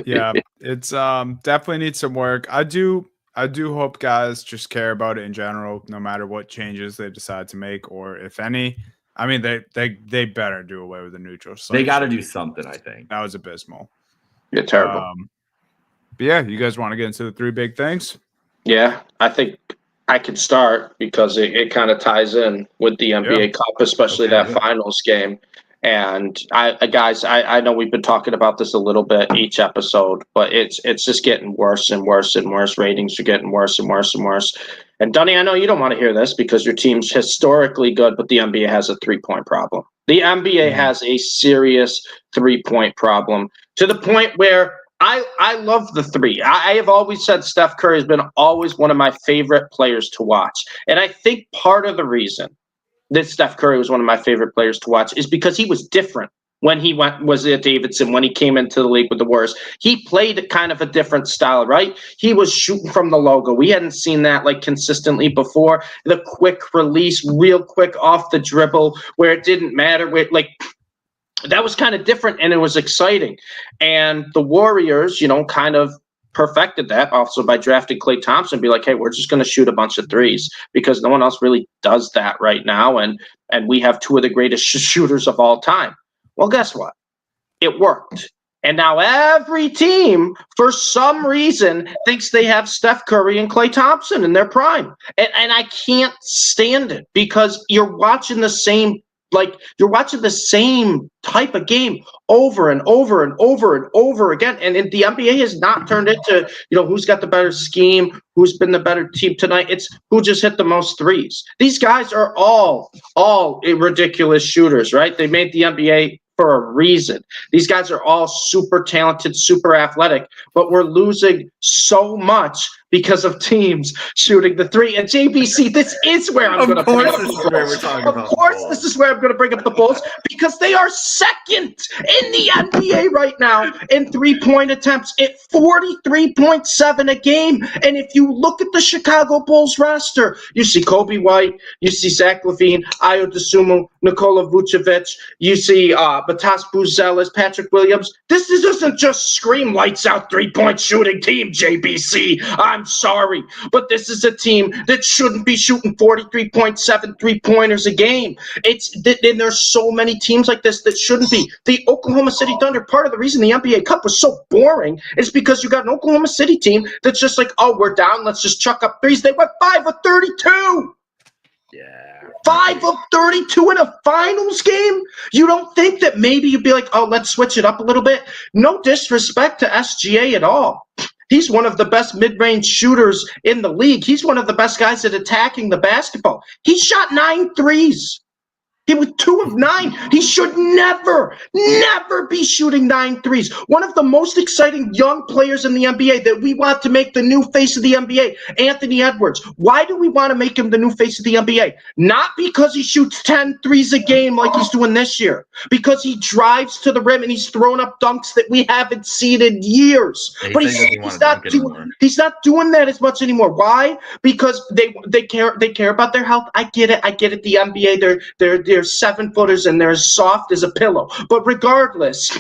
Yeah, it's definitely needs some work. I do hope guys just care about it in general, no matter what changes they decide to make or if any. I mean, they better do away with the neutral site. They got to do something, I think. That was abysmal. Yeah, terrible. But yeah, you guys want to get into the three big things? Yeah, I think I can start because it kind of ties in with the NBA Cup, especially that finals game. And I know we've been talking about this a little bit each episode, but it's just getting worse and worse and worse. Ratings are getting worse and worse and worse. And Dunny, I know you don't want to hear this because your team's historically good, but the NBA has a 3-point problem. The NBA has a serious 3-point problem to the point where I love the three. I have always said Steph Curry has been always one of my favorite players to watch. And I think part of the reason that Steph Curry was one of my favorite players to watch is because he was different when he was at Davidson, when he came into the league with the Warriors. He played kind of a different style, right? He was shooting from the logo. We hadn't seen that like consistently before. The quick release, real quick off the dribble, where it didn't matter. That was kind of different, and it was exciting. And the Warriors, kind of perfected that also by drafting Klay Thompson, be like, hey, we're just going to shoot a bunch of threes because no one else really does that right now. And we have two of the greatest shooters of all time. Well, guess what? It worked. And now every team, for some reason, thinks they have Steph Curry and Klay Thompson in their prime. And I can't stand it because you're watching the same type of game over and over and over and over again. And the NBA has not turned into, who's got the better scheme, who's been the better team tonight. It's who just hit the most threes. These guys are all ridiculous shooters, right? They made the NBA for a reason. These guys are all super talented, super athletic, but we're losing so much because of teams shooting the three. And JBC, this is where I'm going to bring up the Bulls. Of course, this is where I'm going to bring up the Bulls because they are second in the NBA right now in 3-point attempts at 43.7 a game. And if you look at the Chicago Bulls roster, you see Kobe White, you see Zach LaVine, Ayo Dosunmu, Nikola Vucevic, you see Matas Buzelis, Patrick Williams. This doesn't just scream lights out 3-point shooting team, JBC. I'm sorry, but this is a team that shouldn't be shooting 43.7 3-pointers a game. And there's so many teams like this that shouldn't be. The Oklahoma City Thunder, part of the reason the NBA Cup was so boring is because you got an Oklahoma City team that's just like, oh, we're down, let's just chuck up threes. They went 5 of 32. Yeah. 5 of 32 in a finals game? You don't think that maybe you'd be like, oh, let's switch it up a little bit? No disrespect to SGA at all. He's one of the best mid-range shooters in the league. He's one of the best guys at attacking the basketball. He shot 9 threes. He was 2 of 9. He should never be shooting 9 threes. One of the most exciting young players in the NBA that we want to make the new face of the NBA, Anthony Edwards. Why do we want to make him the new face of the NBA? Not because he shoots 10 threes a game like he's doing this year. Because he drives to the rim and he's throwing up dunks that we haven't seen in years. Yeah, but he's not doing that as much anymore. Why? Because they care about their health. I get it. The NBA, they're 7-footers and they're as soft as a pillow. But regardless,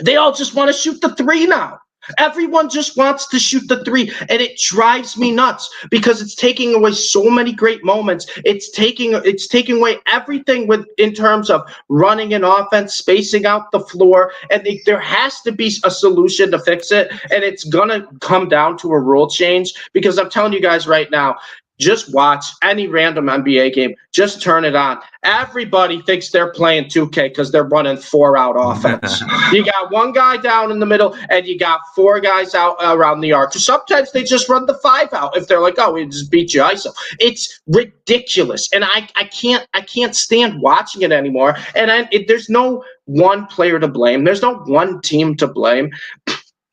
they all just want to shoot the three now. Everyone just wants to shoot the three, and it drives me nuts because it's taking away so many great moments. It's taking away everything in terms of running an offense, spacing out the floor, and there has to be a solution to fix it, and it's gonna come down to a rule change because I'm telling you guys right now, just watch any random NBA game. Just turn it on. Everybody thinks they're playing 2K because they're running 4-out offense. You got one guy down in the middle, and you got 4 guys out around the arc. Sometimes they just run the 5-out if they're like, oh, we just beat you ISO. It's ridiculous, and I can't stand watching it anymore. And there's no one player to blame. There's no one team to blame.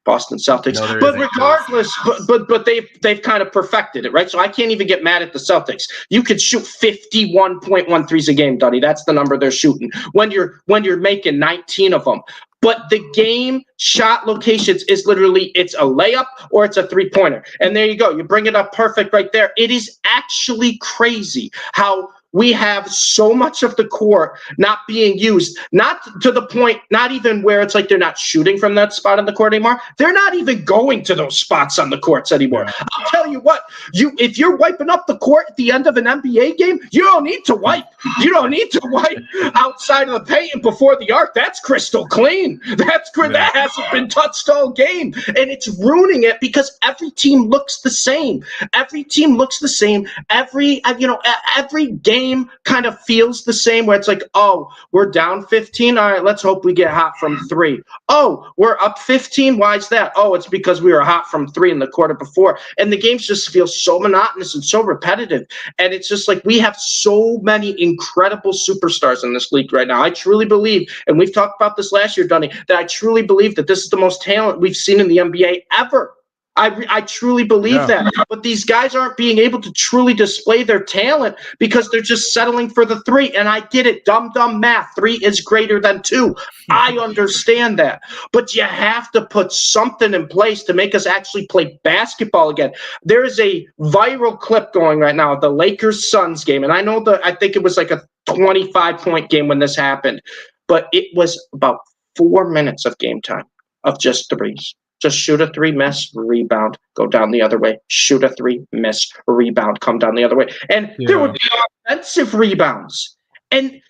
Boston Celtics. No, but regardless, but they've kind of perfected it, right? So I can't even get mad at the Celtics. You could shoot 51.1 threes a game, Duddy. That's the number they're shooting when you're making 19 of them. But the game shot locations is literally, it's a layup or it's a 3-pointer. And there you go. You bring it up perfect right there. It is actually crazy how we have so much of the court not being used, not to the point, not even where it's like they're not shooting from that spot on the court anymore. They're not even going to those spots on the courts anymore. Yeah. I'll tell you what, if you're wiping up the court at the end of an NBA game, you don't need to wipe. You don't need to wipe outside of the paint and before the arc. That's crystal clean. That hasn't been touched all game. And it's ruining it because every team looks the same. Every team looks the same. Every game kind of feels the same where it's like, oh, we're down 15. All right, let's hope we get hot from 3. Oh, we're up 15. Why is that? Oh, it's because we were hot from 3 in the quarter before. And the games just feel so monotonous and so repetitive. And it's just like we have so many incredible superstars in this league right now. I truly believe, and we've talked about this last year, Dunny, that I truly believe that this is the most talent we've seen in the NBA ever. I truly believe that. But these guys aren't being able to truly display their talent because they're just settling for the 3. And I get it. Dumb math. 3 is greater than 2. I understand that. But you have to put something in place to make us actually play basketball again. There is a viral clip going right now, the Lakers-Suns game. And I think it was like a 25-point game when this happened. But it was about 4 minutes of game time of just threes. Just shoot a 3, miss, rebound, go down the other way. Shoot a 3, miss, rebound, come down the other way. And there would be offensive rebounds. And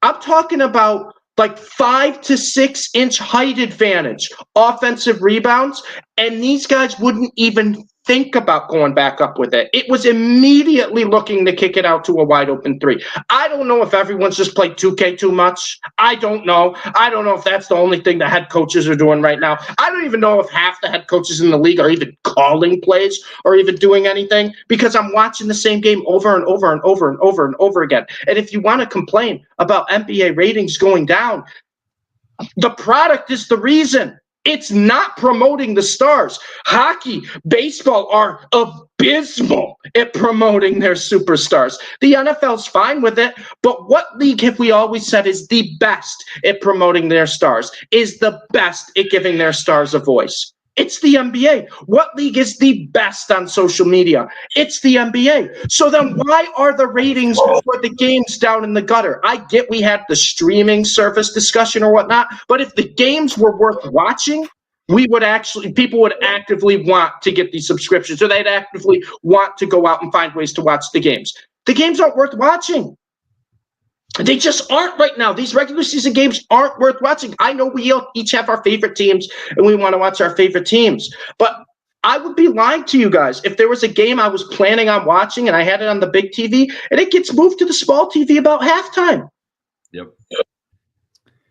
I'm talking about like 5 to 6 inch height advantage, offensive rebounds. And these guys wouldn't even think about going back up with it. It was immediately looking to kick it out to a wide open 3. I don't know if everyone's just played 2K too much. I don't know. I don't know if that's the only thing the head coaches are doing right now. I don't even know if half the head coaches in the league are even calling plays or even doing anything because I'm watching the same game over and over and over and over and over again. And if you want to complain about NBA ratings going down, the product is the reason. It's not promoting the stars. Hockey, baseball are abysmal at promoting their superstars. The NFL's fine with it, but what league have we always said is the best at promoting their stars, is the best at giving their stars a voice? It's the NBA. What league is the best on social media? It's the NBA. So then why are the ratings for the games down in the gutter? I get we had the streaming service discussion or whatnot, but if the games were worth watching, people would actively want to get these subscriptions, or they'd actively want to go out and find ways to watch the games. The games aren't worth watching. They just aren't right now. These regular season games aren't worth watching. I know we each have our favorite teams and we want to watch our favorite teams, but I would be lying to you guys if there was a game I was planning on watching and I had it on the big TV and it gets moved to the small TV about halftime. Yep.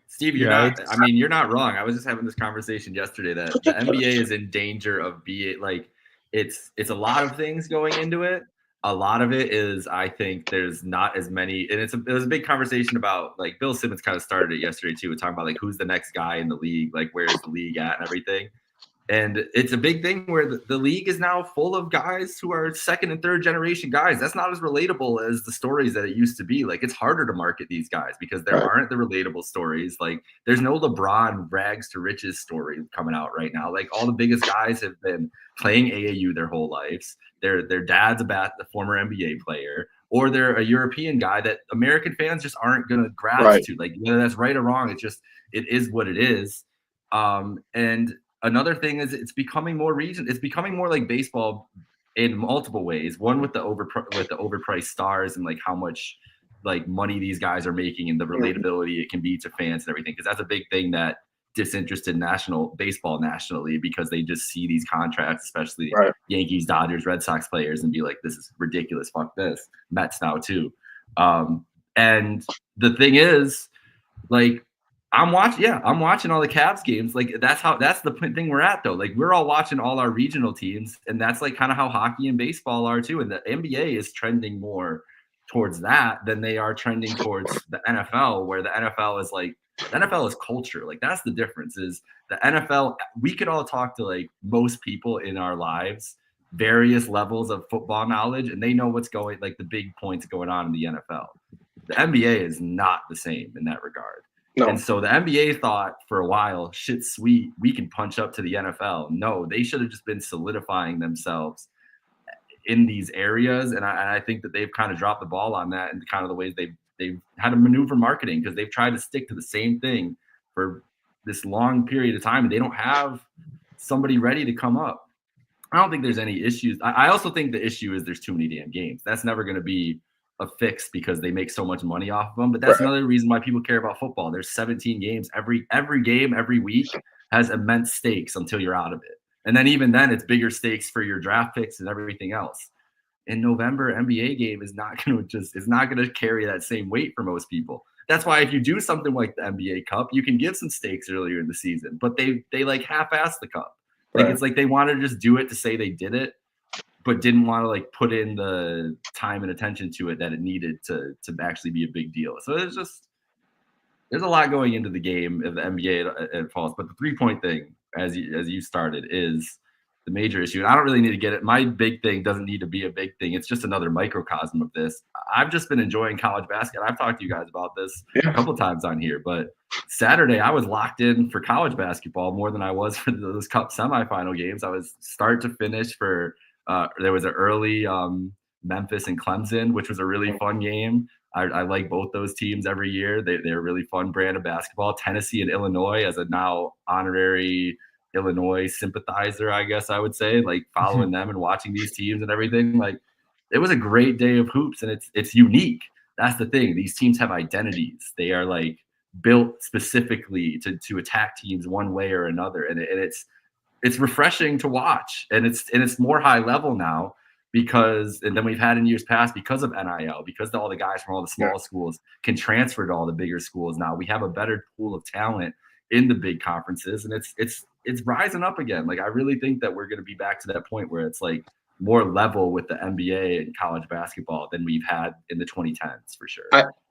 Steve, you're not wrong. I was just having this conversation yesterday that the NBA is in danger of being like, it's a lot of things going into it. A lot of it is, I think there's not as many, and it was a big conversation about, like, Bill Simmons kind of started it yesterday too, talking about like who's the next guy in the league, like where's the league at and everything. And it's a big thing where the league is now full of guys who are second and third generation guys. That's not as relatable as the stories that it used to be. Like, it's harder to market these guys because there aren't the relatable stories. Like, there's no LeBron rags to riches story coming out right now. Like, all the biggest guys have been playing AAU their whole lives. Their dad's a former NBA player, or they're a European guy that American fans just aren't going to grasp to. Like, whether that's right or wrong, it is what it is. And another thing is it's becoming more It's becoming more like baseball in multiple ways. One with the overpriced stars and like how much like money these guys are making and the relatability it can be to fans and everything. Because that's a big thing that disinterested baseball nationally because they just see these contracts, especially Right. Yankees, Dodgers, Red Sox players, and be like, this is ridiculous. Fuck this. Mets now too. And the thing is, like, I'm watching all the Cavs games. Like, that's the thing we're at though. Like, we're all watching all our regional teams, and that's like kind of how hockey and baseball are too. And the NBA is trending more towards that than they are trending towards the NFL, where the NFL is like, the NFL is culture. Like, that's the difference. Is the NFL, we could all talk to like most people in our lives, various levels of football knowledge, and they know what's going, like the big points going on in the NFL. The NBA is not the same in that regard. No. And so the NBA thought for a while, shit, sweet, we can punch up to the NFL. No, they should have just been solidifying themselves in these areas. And I think that they've kind of dropped the ball on that, and kind of the ways they've had to maneuver marketing, because they've tried to stick to the same thing for this long period of time, and they don't have somebody ready to come up. I don't think there's any issues. I also think the issue is there's too many damn games. That's never going to be a fix because they make so much money off of them. But that's another reason why people care about football. There's 17 games. Every game, every week has immense stakes until you're out of it. And then even then, it's bigger stakes for your draft picks and everything else. In November, NBA game is not going to carry that same weight for most people. That's why if you do something like the NBA Cup, you can give some stakes earlier in the season, but they like half-ass the Cup. Like, it's like they wanted to just do it to say they did it, but didn't want to like put in the time and attention to it that it needed to actually be a big deal. So there's a lot going into the game of the NBA it falls. But the 3-point thing, as you started, is the major issue. And I don't really need to get it. My big thing doesn't need to be a big thing. It's just another microcosm of this. I've just been enjoying college basketball. I've talked to you guys about this a couple times on here, but Saturday I was locked in for college basketball more than I was for those Cup semifinal games. I was start to finish for there was an early Memphis and Clemson, which was a really fun game. I like both those teams every year. They're a really fun brand of basketball. Tennessee and Illinois, as a now honorary Illinois sympathizer, I guess I would say, like following them and watching these teams and everything. Like, it was a great day of hoops, and it's unique. That's the thing. These teams have identities. They are like built specifically to attack teams one way or another, and it's refreshing to watch, and it's more high level now and then we've had in years past because of NIL, because all the guys from all the small schools can transfer to all the bigger schools. Now we have a better pool of talent in the big conferences, and it's rising up again. Like, I really think that we're going to be back to that point where it's like more level with the NBA and college basketball than we've had in the 2010s for sure.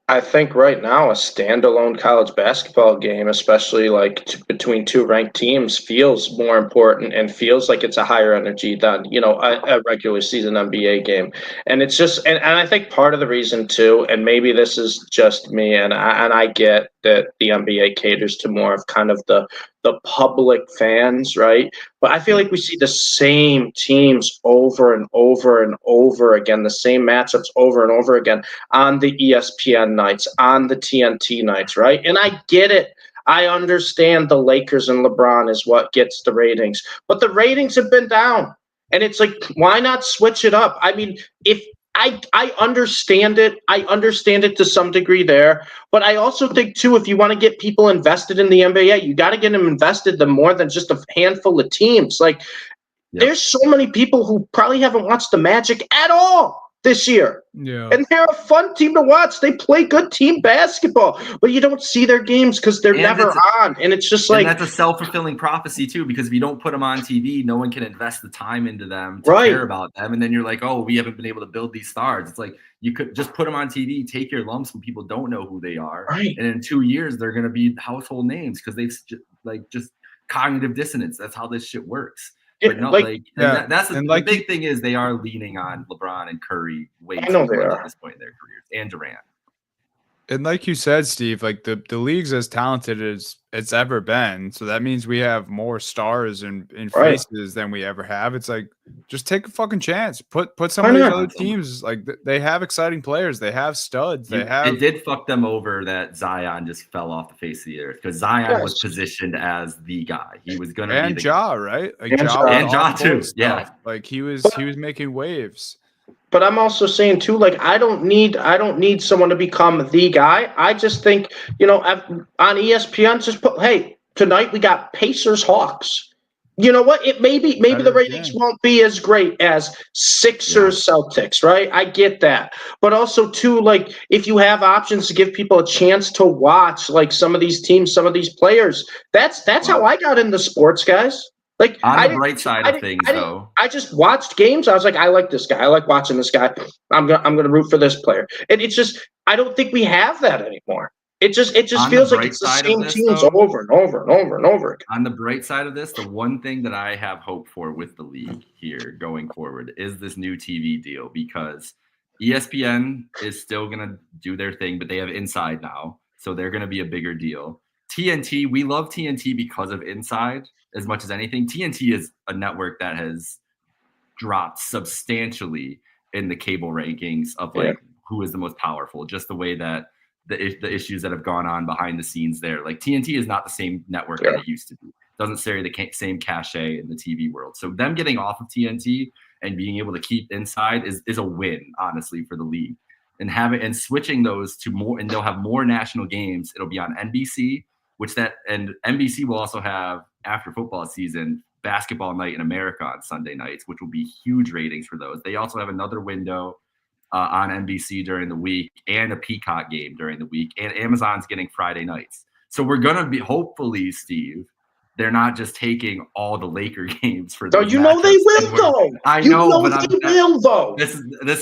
I think right now a standalone college basketball game, especially like between two ranked teams, feels more important and feels like it's a higher energy than, a regular season NBA game. And it's just, and I think part of the reason too, and maybe this is just me, and I get that the NBA caters to more of kind of the public fans, right? But I feel like we see the same teams over and over and over again, the same matchups over and over again on the ESPN nights, on the TNT nights, right? And I get it. I understand the Lakers and LeBron is what gets the ratings, but the ratings have been down. And it's like, why not switch it up? I mean, if I understand it. I understand it to some degree there. But I also think, too, if you want to get people invested in the NBA, you got to get them invested in more than just a handful of teams. Like, there's so many people who probably haven't watched the Magic at all this year. Yeah. And they're a fun team to watch. They play good team basketball, but you don't see their games because they're never on. And it's just like, that's a self-fulfilling prophecy too, because if you don't put them on TV, no one can invest the time into them to care about them. And then you're like, oh, we haven't been able to build these stars. It's like, you could just put them on TV, take your lumps when people don't know who they are. Right. And in 2 years, they're going to be household names because they've just cognitive dissonance. That's how this shit works. But no, that's the big thing is they are leaning on LeBron and Curry way too much at this point in their careers, and Durant. And like you said, Steve, like the league's as talented as it's ever been. So that means we have more stars in faces than we ever have. It's like, just take a fucking chance. Put some of these other teams, like they have exciting players. They have studs. It did fuck them over that Zion just fell off the face of the earth, because Zion was positioned as the guy. He was going to be the Ja, right? Like and Ja too. Yeah. Like he was making waves. But I'm also saying too, like, I don't need someone to become the guy. I just think, on ESPN, just tonight we got Pacers Hawks. You know what? It maybe the ratings won't be as great as Sixers Celtics, right? I get that. But also too, like, if you have options to give people a chance to watch like some of these teams, some of these players, that's how I got into sports, guys. Like, on the bright side of things, though, I just watched games. I was like, I like this guy. I like watching this guy. I'm gonna root for this player. And it's just, I don't think we have that anymore. It just feels like it's the same teams over and over and over and over again. On the bright side of this, the one thing that I have hope for with the league here going forward is this new TV deal, because ESPN is still going to do their thing, but they have Inside now, so they're going to be a bigger deal. TNT, we love TNT because of Inside as much as anything. TNT is a network that has dropped substantially in the cable rankings of who is the most powerful, just the way that the issues that have gone on behind the scenes there. Like, TNT is not the same network that it used to be. It doesn't carry the same cachet in the TV world. So them getting off of TNT and being able to keep Inside is a win, honestly, for the league. And switching those to more, and they'll have more national games. It'll be on NBC, and NBC will also have, after football season, Basketball Night in America on Sunday nights, which will be huge ratings for those. They also have another window on NBC during the week, and a Peacock game during the week, and Amazon's getting Friday nights. So we're going to be, hopefully, Steve, they're not just taking all the Laker games for those. You know they will, though. I know, but they will, though. This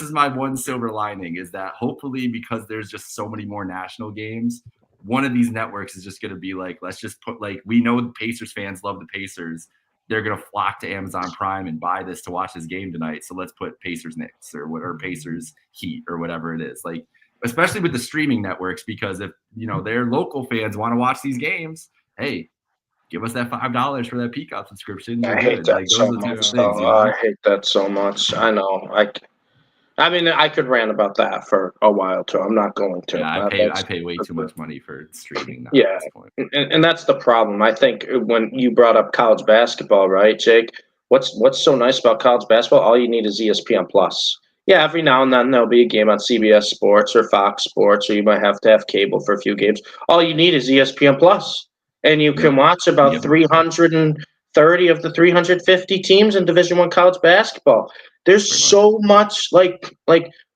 is my one silver lining, is that hopefully, because there's just so many more national games, one of these networks is just going to be like, let's just put, like, we know the Pacers fans love the Pacers. They're going to flock to Amazon Prime and buy this to watch this game tonight. So let's put Pacers Knicks or Pacers Heat or whatever it is. Like, especially with the streaming networks, because if, their local fans want to watch these games, hey, give us that $5 for that Peacock subscription. I hate that so much. I hate that so much. I know. I mean, I could rant about that for a while too. I'm not going to. Yeah, I pay way too much money for streaming now. Yeah, at this point. And that's the problem. I think when you brought up college basketball, right, Jake? What's so nice about college basketball? All you need is ESPN Plus. Yeah, every now and then there'll be a game on CBS Sports or Fox Sports, or you might have to have cable for a few games. All you need is ESPN Plus, and you can watch about 330 of the 350 teams in Division I college basketball. There's so much like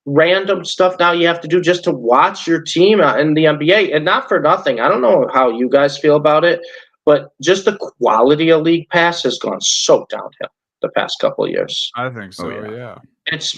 random stuff now you have to do just to watch your team in the NBA. And not for nothing, I don't know how you guys feel about it, but just the quality of League Pass has gone so downhill the past couple of years. I think so, yeah. It's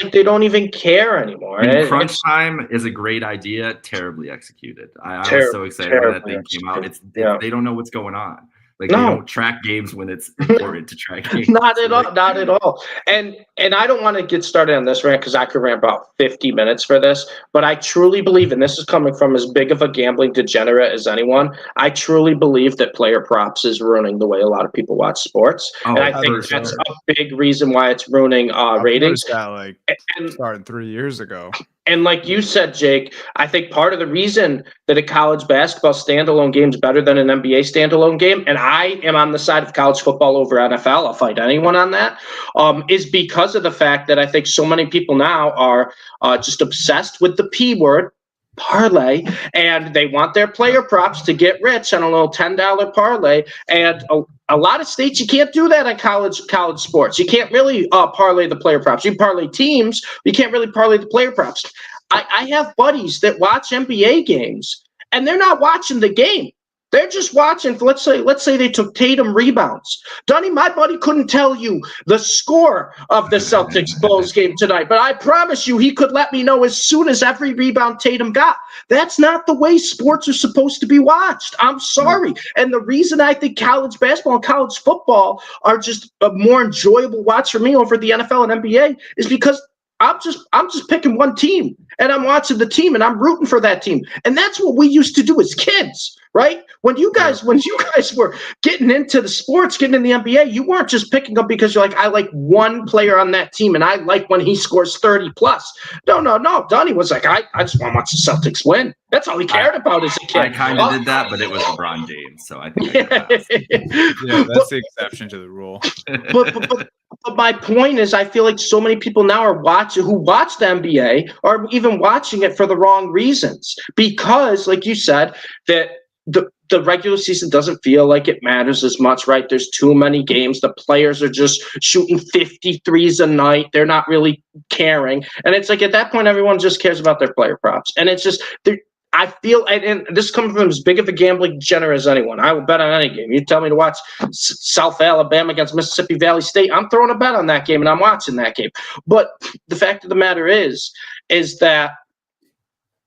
like they don't even care anymore. Crunch Time is a great idea, terribly executed. I was so excited when that thing came out. They don't know what's going on. Like, they don't track games when it's important to track games. Not at all. And I don't want to get started on this rant because I could rant about 50 minutes for this, but I truly believe, and this is coming from as big of a gambling degenerate as anyone, I truly believe that player props is ruining the way a lot of people watch sports. And I think that's a big reason why it's ruining ratings. Starting 3 years ago. And like you said, Jake, I think part of the reason that a college basketball standalone game is better than an NBA standalone game, and I am on the side of college football over NFL, I'll fight anyone on that, is because of the fact that I think so many people now are just obsessed with the P word, parlay, and they want their player props to get rich on a little $10 parlay. And a lot of states, you can't do that in college sports. You can't really parlay the player props. You parlay teams, but you can't really parlay the player props. I have buddies that watch NBA games, and they're not watching the game. They're just watching. Let's say they took Tatum rebounds. Dunny, my buddy couldn't tell you the score of the Celtics Bulls game tonight, but I promise you he could let me know as soon as every rebound Tatum got. That's not the way sports are supposed to be watched. I'm sorry. And the reason I think college basketball and college football are just a more enjoyable watch for me over the NFL and NBA is because I'm just picking one team, and I'm watching the team, and I'm rooting for that team. And that's what we used to do as kids, right? When you guys were getting into the sports, getting in the NBA, you weren't just picking up because you're like, I like one player on that team, and I like when he scores 30 plus. No. Donnie was like, I just want to watch the Celtics win. That's all he cared about as a kid. I kind of did that, but it was LeBron James, so I think that's the exception to the rule. But my point is, I feel like so many people now who watch the NBA are even watching it for the wrong reasons. Because, like you said, that the regular season doesn't feel like it matters as much, right? There's too many games. The players are just shooting 53s a night. They're not really caring. And it's like at that point, everyone just cares about their player props. And it's just, I feel, and this comes from as big of a gambling degenerate as anyone. I will bet on any game. You tell me to watch South Alabama against Mississippi Valley State, I'm throwing a bet on that game and I'm watching that game. But the fact of the matter is that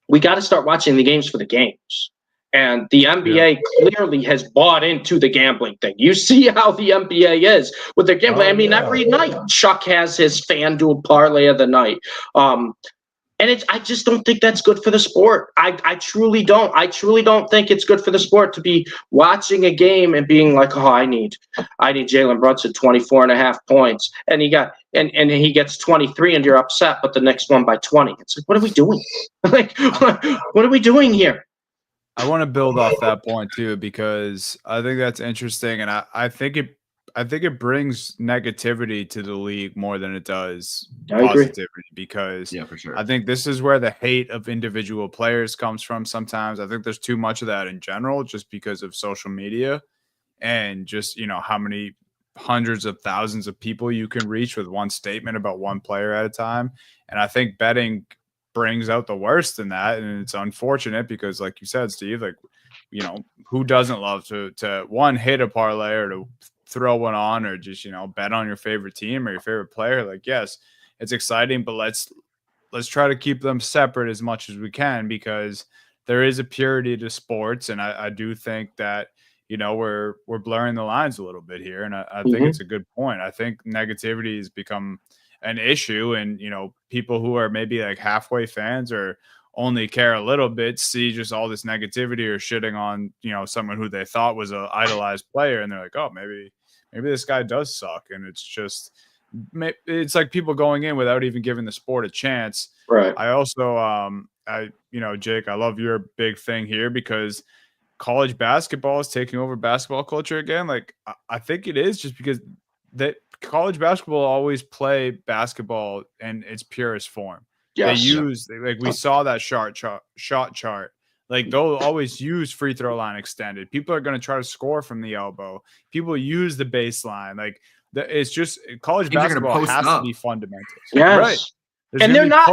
we got to start watching the games for the games. And the NBA clearly has bought into the gambling thing. You see how the NBA is with their gambling. Every night Chuck has his FanDuel parlay of the night. And I just don't think that's good for the sport. I truly don't. I truly don't think it's good for the sport to be watching a game and being like, oh, I need Jalen Brunson 24.5 points. And he gets 23 and you're upset, but the next one by 20. It's like, what are we doing? Like, what are we doing here? I want to build off that point too, because I think that's interesting. And I think it brings negativity to the league more than it does positivity, because for sure. I think this is where the hate of individual players comes from sometimes. I think there's too much of that in general, just because of social media and just, how many hundreds of thousands of people you can reach with one statement about one player at a time. And I think betting brings out the worst in that. And it's unfortunate because, like you said, Steve, like, who doesn't love to one, hit a parlay or to throw one on or just, bet on your favorite team or your favorite player. Like, yes, it's exciting, but let's try to keep them separate as much as we can, because there is a purity to sports. And I do think that, we're blurring the lines a little bit here. And I think it's a good point. I think negativity has become an issue, and, people who are maybe like halfway fans or only care a little bit see just all this negativity or shitting on, someone who they thought was a idolized player. And they're like, oh, maybe this guy does suck. And it's like people going in without even giving the sport a chance. Right. I also, Jake, I love your big thing here, because college basketball is taking over basketball culture again. Like, I think it is, just because that college basketball always play basketball in its purest form. Yes. They use, like, we saw that shot chart. Like, they'll always use free throw line extended. People are going to try to score from the elbow. People use the baseline. Like, it's just college basketball has to be fundamentals. Yes. Right. And they're not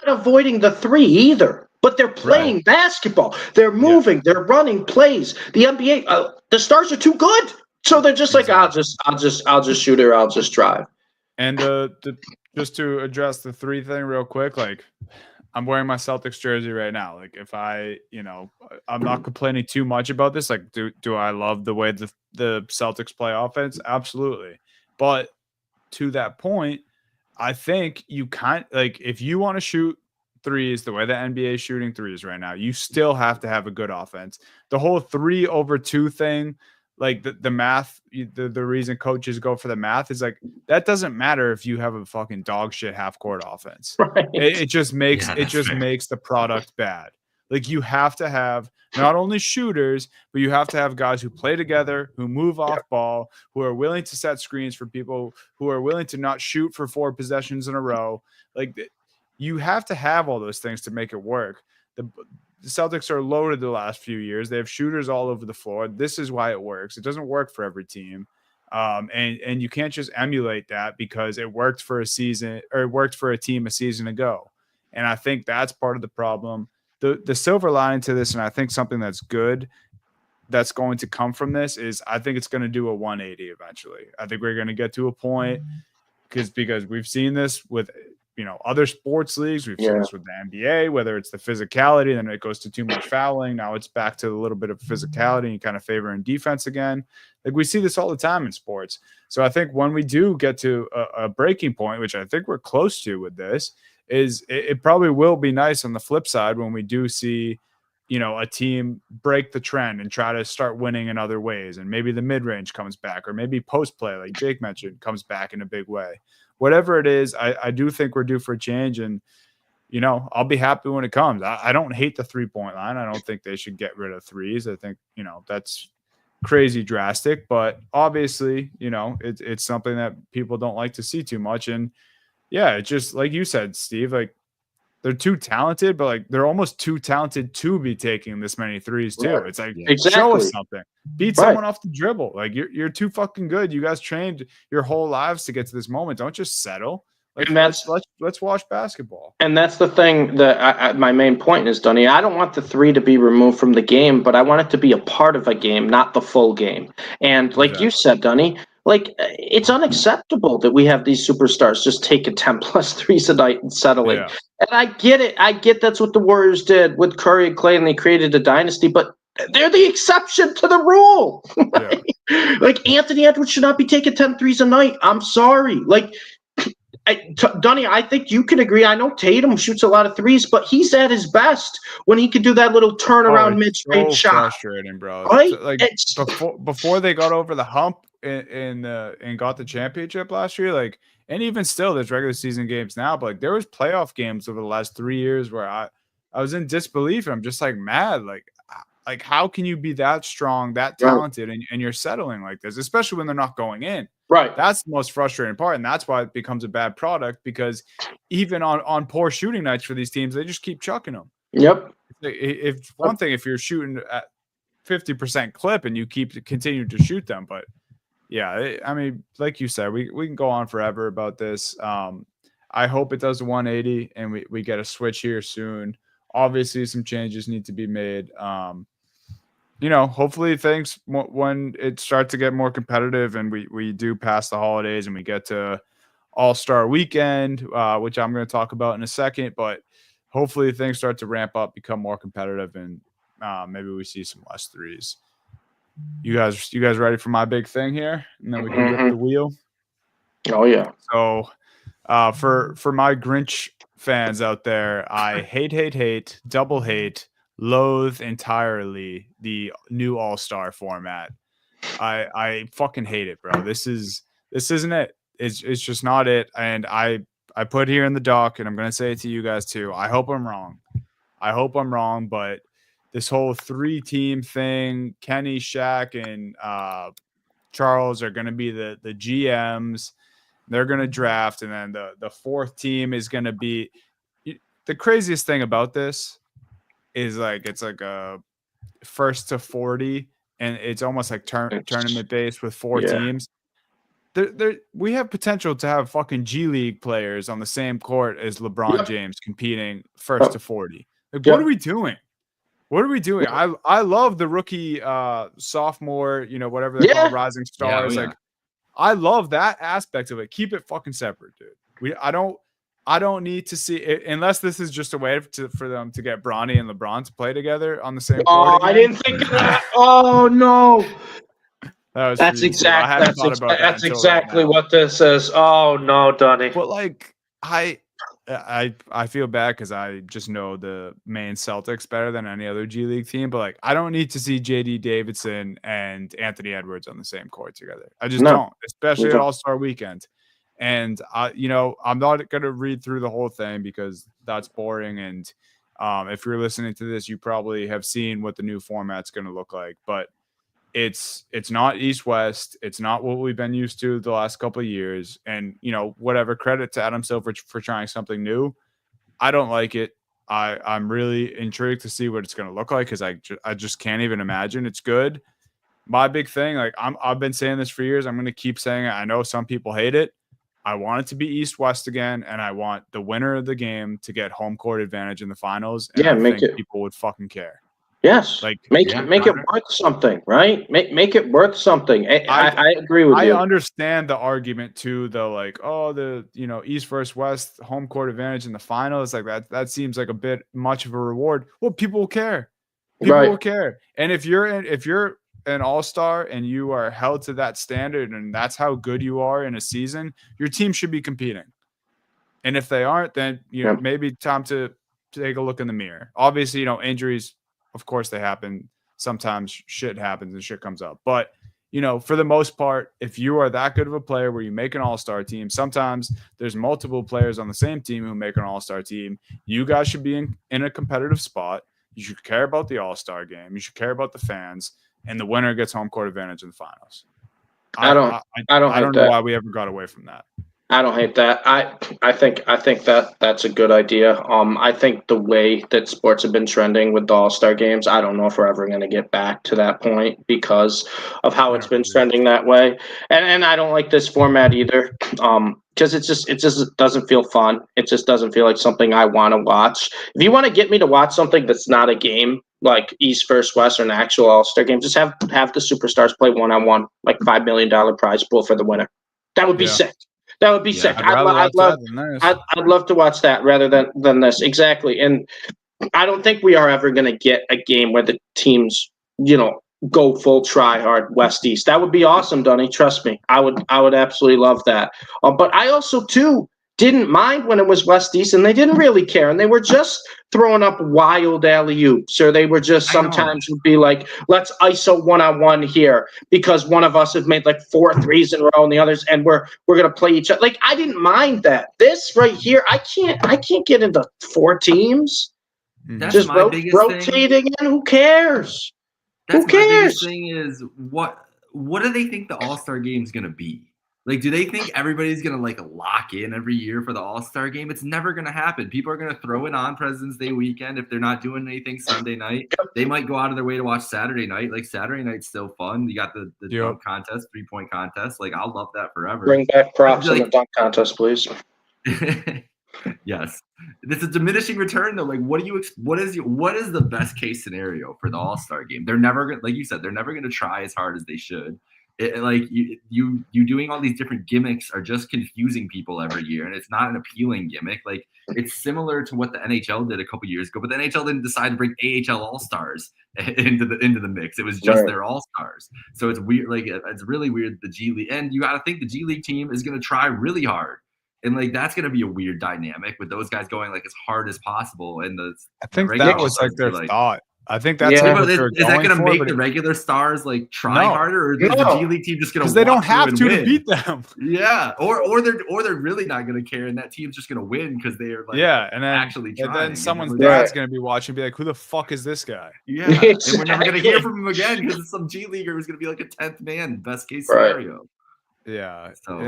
avoiding the three either, but they're playing basketball. They're moving. They're running plays. The NBA, the stars are too good. So they're just like, I'll just shoot her. I'll just drive. And just to address the three thing real quick, like, I'm wearing my Celtics jersey right now. Like, if I'm not complaining too much about this. Like, do I love the way the Celtics play offense? Absolutely. But to that point, I think you can't, like, if you want to shoot threes the way the NBA is shooting threes right now, you still have to have a good offense. The whole 3/2 thing, like the math, the reason coaches go for the math is like, that doesn't matter if you have a fucking dog shit half court offense. Right. It just makes makes the product bad. Like, you have to have not only shooters, but you have to have guys who play together, who move off ball, who are willing to set screens for people, who are willing to not shoot for 4 possessions in a row. Like, you have to have all those things to make it work. The Celtics are loaded the last few years. They have shooters all over the floor. This is why it works. It doesn't work for every team. And you can't just emulate that because it worked for a season, or it worked for a team a season ago. And I think that's part of the problem. The silver lining to this, and I think something that's good that's going to come from this, is I think it's going to do a 180 eventually. I think we're going to get to a point, because we've seen this with other sports leagues. We've seen this with the NBA, whether it's the physicality, then it goes to too much fouling. Now it's back to a little bit of physicality and kind of favoring defense again. Like, we see this all the time in sports. So I think when we do get to a breaking point, which I think we're close to with this, is it probably will be nice on the flip side when we do see, a team break the trend and try to start winning in other ways. And maybe the mid-range comes back, or maybe post-play, like Jake mentioned, comes back in a big way. Whatever it is, I do think we're due for a change, and, I'll be happy when it comes. I don't hate the 3-point line. I don't think they should get rid of threes. I think, that's crazy drastic, but obviously, it's something that people don't like to see too much. And yeah, it's just like you said, Steve, like, they're too talented, but like they're almost too talented to be taking this many threes too. Right. It's like Exactly. show us something. Beat Right. someone off the dribble. Like you're too fucking good. You guys trained your whole lives to get to this moment. Don't just settle. Like let's watch basketball. And that's the thing that my main point is, Dunny. I don't want the three to be removed from the game, but I want it to be a part of a game, not the full game. And like you said, Dunny, like it's unacceptable that we have these superstars just taking 10 plus threes a night and settling. Yeah. And I get it. I get that's what the Warriors did with Curry and Clay, and they created a dynasty, but they're the exception to the rule. Like Anthony Edwards should not be taking 10 threes a night. I'm sorry. Like, Dunny, I think you can agree. I know Tatum shoots a lot of threes, but he's at his best when he can do that little turnaround mid-range shot. Frustrating, bro. Right? Like before they got over the hump and got the championship last year, like, and even still, there's regular season games now, but like there was playoff games over the last 3 years where I was in disbelief. I'm just like mad, like how can you be that strong, that talented, and you're settling like this, especially when they're not going in. Right. That's the most frustrating part, and that's why it becomes a bad product, because even on poor shooting nights for these teams, they just keep chucking them. Yep. If one thing, if you're shooting at 50% clip and you continue to shoot them, but yeah, I mean, like you said, we can go on forever about this. I hope it does the 180 and we get a switch here soon. Obviously, some changes need to be made. Hopefully things, when it starts to get more competitive and we do pass the holidays and we get to All-Star Weekend, which I'm going to talk about in a second, but hopefully things start to ramp up, become more competitive, and maybe we see some less threes. You guys ready for my big thing here? And then we can grip the wheel. Oh yeah. So for my Grinch fans out there, I hate, double hate, loathe entirely the new All-Star format. I fucking hate it, bro. This isn't it. It's just not it. And I put here in the doc, and I'm gonna say it to you guys too. I hope I'm wrong, but this whole 3-team thing, Kenny, Shaq, and Charles are gonna be the GMs. They're gonna draft, and then the 4th team is gonna be the craziest thing about this is like it's like a 1st to 40, and it's almost like tournament based with 4 teams. We have potential to have fucking G League players on the same court as LeBron James competing 1st to 40. Like, what are we doing? What are we doing? I love the rookie sophomore, whatever they call rising stars. Like, I love that aspect of it. Keep it fucking separate, dude. I don't need to see it, unless this is just a way for them to get Bronny and LeBron to play together on the same court. I didn't think of that. Oh no. That's exactly what this is. Oh no, Donnie. But like I feel bad because I just know the main Celtics better than any other G League team. But like, I don't need to see JD Davidson and Anthony Edwards on the same court together. I just don't, especially at All-Star Weekend. And I'm not going to read through the whole thing because that's boring. And if you're listening to this, you probably have seen what the new format's going to look like. But it's not East-West. It's not what we've been used to the last couple of years. And, whatever, credit to Adam Silver for trying something new. I don't like it. I'm really intrigued to see what it's going to look like because I just can't even imagine it's good. My big thing, like I've been saying this for years. I'm going to keep saying it. I know some people hate it. I want it to be East-West again, and I want the winner of the game to get home court advantage in the finals. And I think people would fucking care. Yes, like make it worth something, right? Make it worth something. I agree with you. I understand the argument too, though. Like, East versus West, home court advantage in the finals, like that seems like a bit much of a reward. Well, people will care. People will care. And if you're an all-star and you are held to that standard, and that's how good you are in a season, your team should be competing. And if they aren't, then maybe time to take a look in the mirror. Obviously, injuries. Of course they happen. Sometimes shit happens and shit comes up. But, for the most part, if you are that good of a player where you make an all-star team, sometimes there's multiple players on the same team who make an all-star team. You guys should be in a competitive spot. You should care about the all-star game. You should care about the fans. And the winner gets home court advantage in the finals. I don't know why we ever got away from that. I don't hate that. I think that's a good idea. I think the way that sports have been trending with the All-Star games, I don't know if we're ever going to get back to that point because of how it's been trending that way. And I don't like this format either. Because it just doesn't feel fun. It just doesn't feel like something I want to watch. If you want to get me to watch something that's not a game, like East versus West or an actual All-Star game, just have the superstars play one-on-one, like $5 million prize pool for the winner. That would be sick. That would be sick. I'd love to watch that rather than this. Exactly. And I don't think we are ever going to get a game where the teams, go full try hard West East. That would be awesome, Dunny. Trust me. I would absolutely love that. But I also too didn't mind when it was West East and they didn't really care and they were just throwing up wild alley-oops, or they were just sometimes would be like, let's ISO one-on-one here because one of us have made like 4 threes in a row and the others, and we're gonna play each other. Like, I didn't mind that. This right here, I can't get into 4 teams. That's just my biggest rotating thing. in. Who cares? That's who cares? My biggest thing is what do they think the All-Star game is gonna be? Like, do they think everybody's going to, like, lock in every year for the All-Star game? It's never going to happen. People are going to throw it on President's Day weekend. If they're not doing anything Sunday night, they might go out of their way to watch Saturday night. Like, Saturday night's still fun. You got the dunk contest, 3-point contest. Like, I'll love that forever. Bring back props in the dunk contest, please. Yes. It's a diminishing return, though. Like, what is the best case scenario for the All-Star game? They're never going to, like you said, they're never going to try as hard as they should. Like you doing all these different gimmicks are just confusing people every year, and it's not an appealing gimmick. Like, it's similar to what the NHL did a couple years ago, but the NHL didn't decide to bring AHL All-Stars into the mix. It was just their All-Stars. So it's weird. Like, it's really weird. The G League, and you got to think the G League team is going to try really hard, and like that's going to be a weird dynamic with those guys going like as hard as possible. And I think that was like their thought. I think that's is that going to make the regular stars like try harder, or is the G League team just going to? Because they don't have to beat them. Yeah, or they're really not going to care, and that team's just going to win because they are like and then actually trying. And then someone's dad's going to be watching, and be like, "Who the fuck is this guy?" Yeah, and we're never going to hear from him again because it's some G Leaguer who's going to be like a 10th man, best case scenario. Yeah, so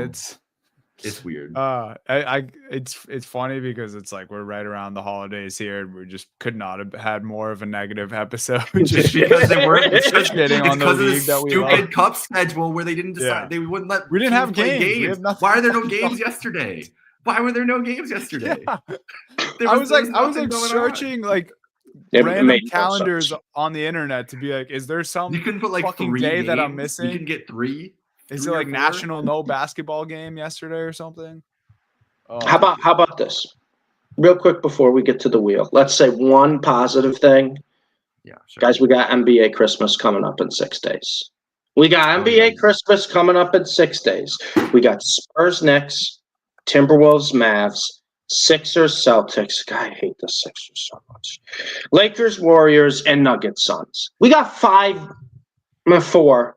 it's weird. It's funny because it's like we're right around the holidays here, and we just could not have had more of a negative episode just because they weren't getting on the league that we love. Stupid cup schedule where they didn't decide they wouldn't let. We didn't have games. Why are there no games yesterday? Why were there no games yesterday? Yeah. I was searching like random calendars on the internet to be like, is there some you can put like fucking 3 day games. that I'm missing? You can get 3. Is it like National No Basketball Game yesterday or something? How about this? Real quick before we get to the wheel, let's say one positive thing. Yeah, sure. Guys, we got NBA Christmas coming up in 6 days. We got NBA Christmas coming up in 6 days. We got Spurs Knicks, Timberwolves Mavs, Sixers Celtics. God, I hate the Sixers so much. Lakers Warriors and Nuggets Suns. We got 4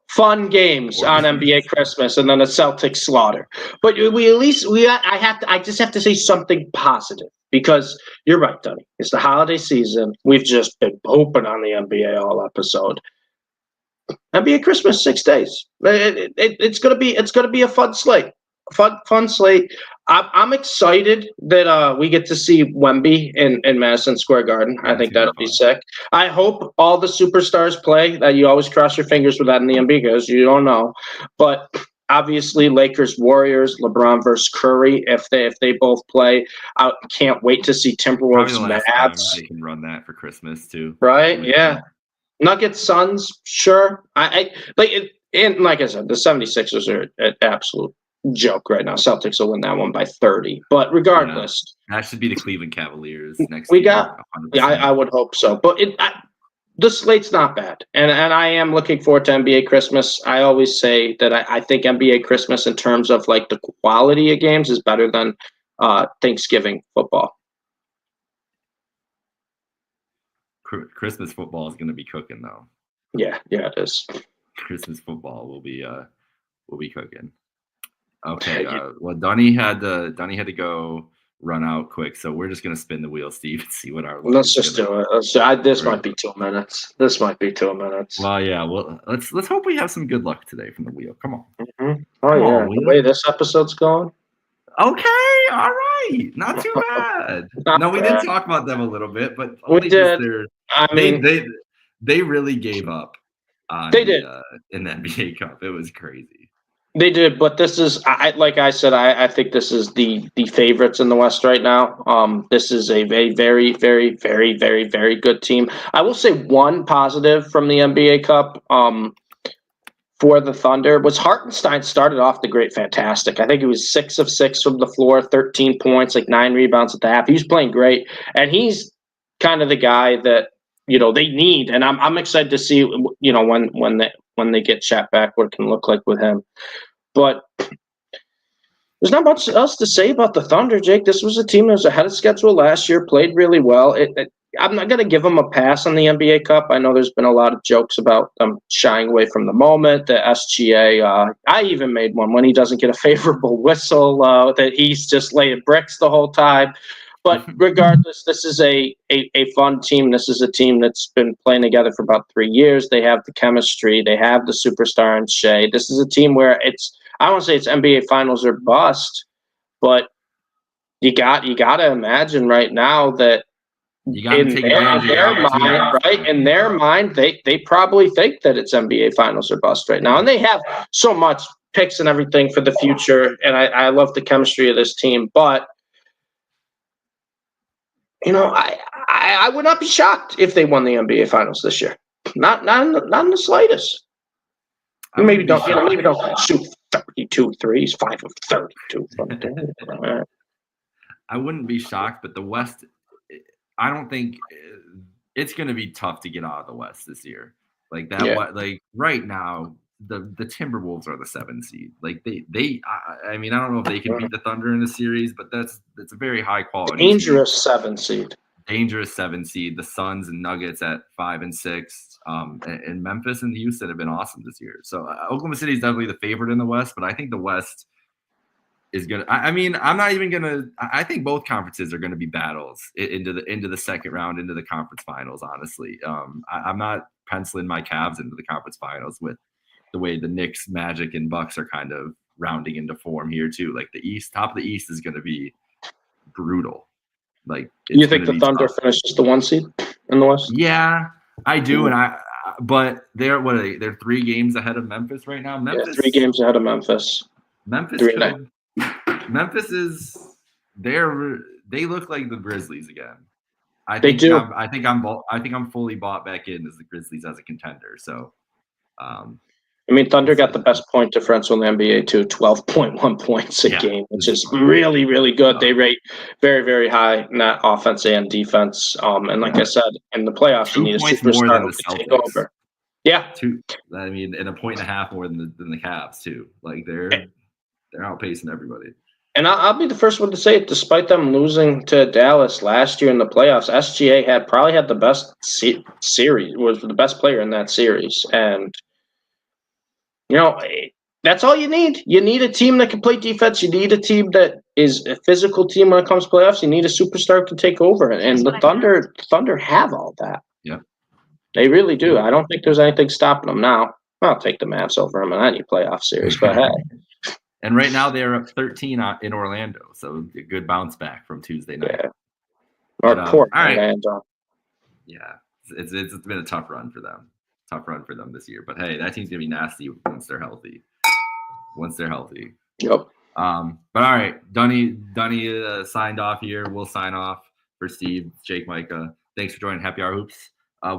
fun games on NBA Christmas, and then a Celtics slaughter. But I just have to say something positive, because you're right, Dunny. It's the holiday season. We've just been pooping on the NBA all episode. NBA Christmas, 6 days. It's gonna be a fun slate. Fun slate. I'm excited that we get to see Wemby in Madison Square Garden. I think that'll be sick. I hope all the superstars play. That you always cross your fingers with that in the NBA because you don't know. But obviously, Lakers, Warriors, LeBron versus Curry. If they both play, I can't wait to see Timberwolves, Mavs. They can run that for Christmas too, right? Yeah. Nuggets, Suns, sure. I like it, and like I said, the 76ers are an absolute joke right now. Celtics will win that one by 30. But regardless, that should be the Cleveland Cavaliers next. I would hope so. But the slate's not bad, and I am looking forward to NBA Christmas. I always say that I think NBA Christmas, in terms of like the quality of games, is better than Thanksgiving football. Christmas football is going to be cooking, though. Yeah, it is. Christmas football will be cooking. Okay, well, Donnie had to go run out quick, so we're just gonna spin the wheel, Steve, and see what our. Let's just do it. This might be 2 minutes. Well, yeah. Well, let's hope we have some good luck today from the wheel. Come on. Mm-hmm. Oh yeah. The way this episode's going. Okay, all right, not too bad. No, we did talk about them a little bit, but only just their. They really gave up on did in the NBA Cup. It was crazy. They did, but this is like I said, I think this is the favorites in the West right now. This is a very, very, very, very, very, very good team. I will say one positive from the NBA Cup. For the Thunder was Hartenstein started off the great fantastic. I think he was 6 of 6 from the floor, 13 points, like 9 rebounds at the half. He was playing great, and he's kind of the guy that they need. And I'm excited to see when they get Chat back, what it can look like with him. But there's not much else to say about the Thunder, Jake. This was a team that was ahead of schedule last year, played really well. I'm not going to give them a pass on the NBA Cup. I know there's been a lot of jokes about them shying away from the moment. The SGA, I even made one when he doesn't get a favorable whistle, that he's just laying bricks the whole time. But regardless, this is a fun team. This is a team that's been playing together for about 3 years. They have the chemistry. They have the superstar in Shea. This is a team where I don't want to say it's NBA Finals or bust, but you got to imagine right now that in their mind, they probably think that it's NBA Finals or bust right now, and they have so much picks and everything for the future. And I love the chemistry of this team, but I would not be shocked if they won the NBA Finals this year. Not in the slightest. Maybe don't shoot 32 threes, 5 of 32 from there. I wouldn't be shocked, but the West, I don't think it's going to be tough to get out of the West this year. Like that, like right now, the Timberwolves are the 7th seed. Like I mean, I don't know if they can beat the Thunder in the series, but that's a very high quality, dangerous 7th seed. Dangerous 7th seed. The Suns and Nuggets at 5 and 6. And Memphis and Houston have been awesome this year. So Oklahoma City is definitely the favorite in the West, but I think the West is gonna. I mean, I'm not even gonna. I think both conferences are gonna be battles into the second round, into the conference finals. Honestly, I'm not penciling my Cavs into the conference finals with the way the Knicks, Magic, and Bucks are kind of rounding into form here too. Like the top of the East is gonna be brutal. Like you think the Thunder finishes the 1 seed in the West? Yeah. I do, but they're 3 games ahead of Memphis right now. Memphis, 3 games ahead of Memphis. Memphis is they look like the Grizzlies again. I think I'm fully bought back in as the Grizzlies as a contender. So, Thunder got the best point differential in the NBA too, 12.1 points a game, which is really, really good. They rate very, very high in that offense and defense. And like I said, in the playoffs, you need a superstar to take over. Yeah, and a point and a half more than the Cavs too. Like they're outpacing everybody. And I'll be the first one to say it. Despite them losing to Dallas last year in the playoffs, SGA probably had the best series. Was the best player in that series, and that's all you need. You need a team that can play defense. You need a team that is a physical team when it comes to playoffs. You need a superstar who can take over. And the Thunder have all that. Yeah. They really do. I don't think there's anything stopping them now. I'll take the Mavs over them in any playoff series, but hey. And right now they're up 13 in Orlando, so a good bounce back from Tuesday night. Yeah. Poor Orlando. Yeah, it's been a tough run for them. This year, but hey, that team's gonna be nasty once they're healthy. Yep. But all right, Dunny signed off here. We'll sign off for Steve, Jake, Micah. Thanks for joining Happy Hour Hoops.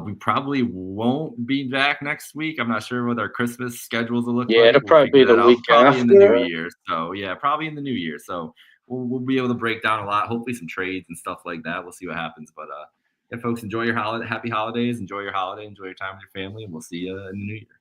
We probably won't be back next week. I'm not sure what our Christmas schedules will look like. Yeah, it'll probably be the week after. In the new year. So yeah, probably in the new year. So we'll be able to break down a lot. Hopefully some trades and stuff like that. We'll see what happens. But folks, enjoy your happy holidays. Enjoy your holiday. Enjoy your time with your family, and we'll see you in the new year.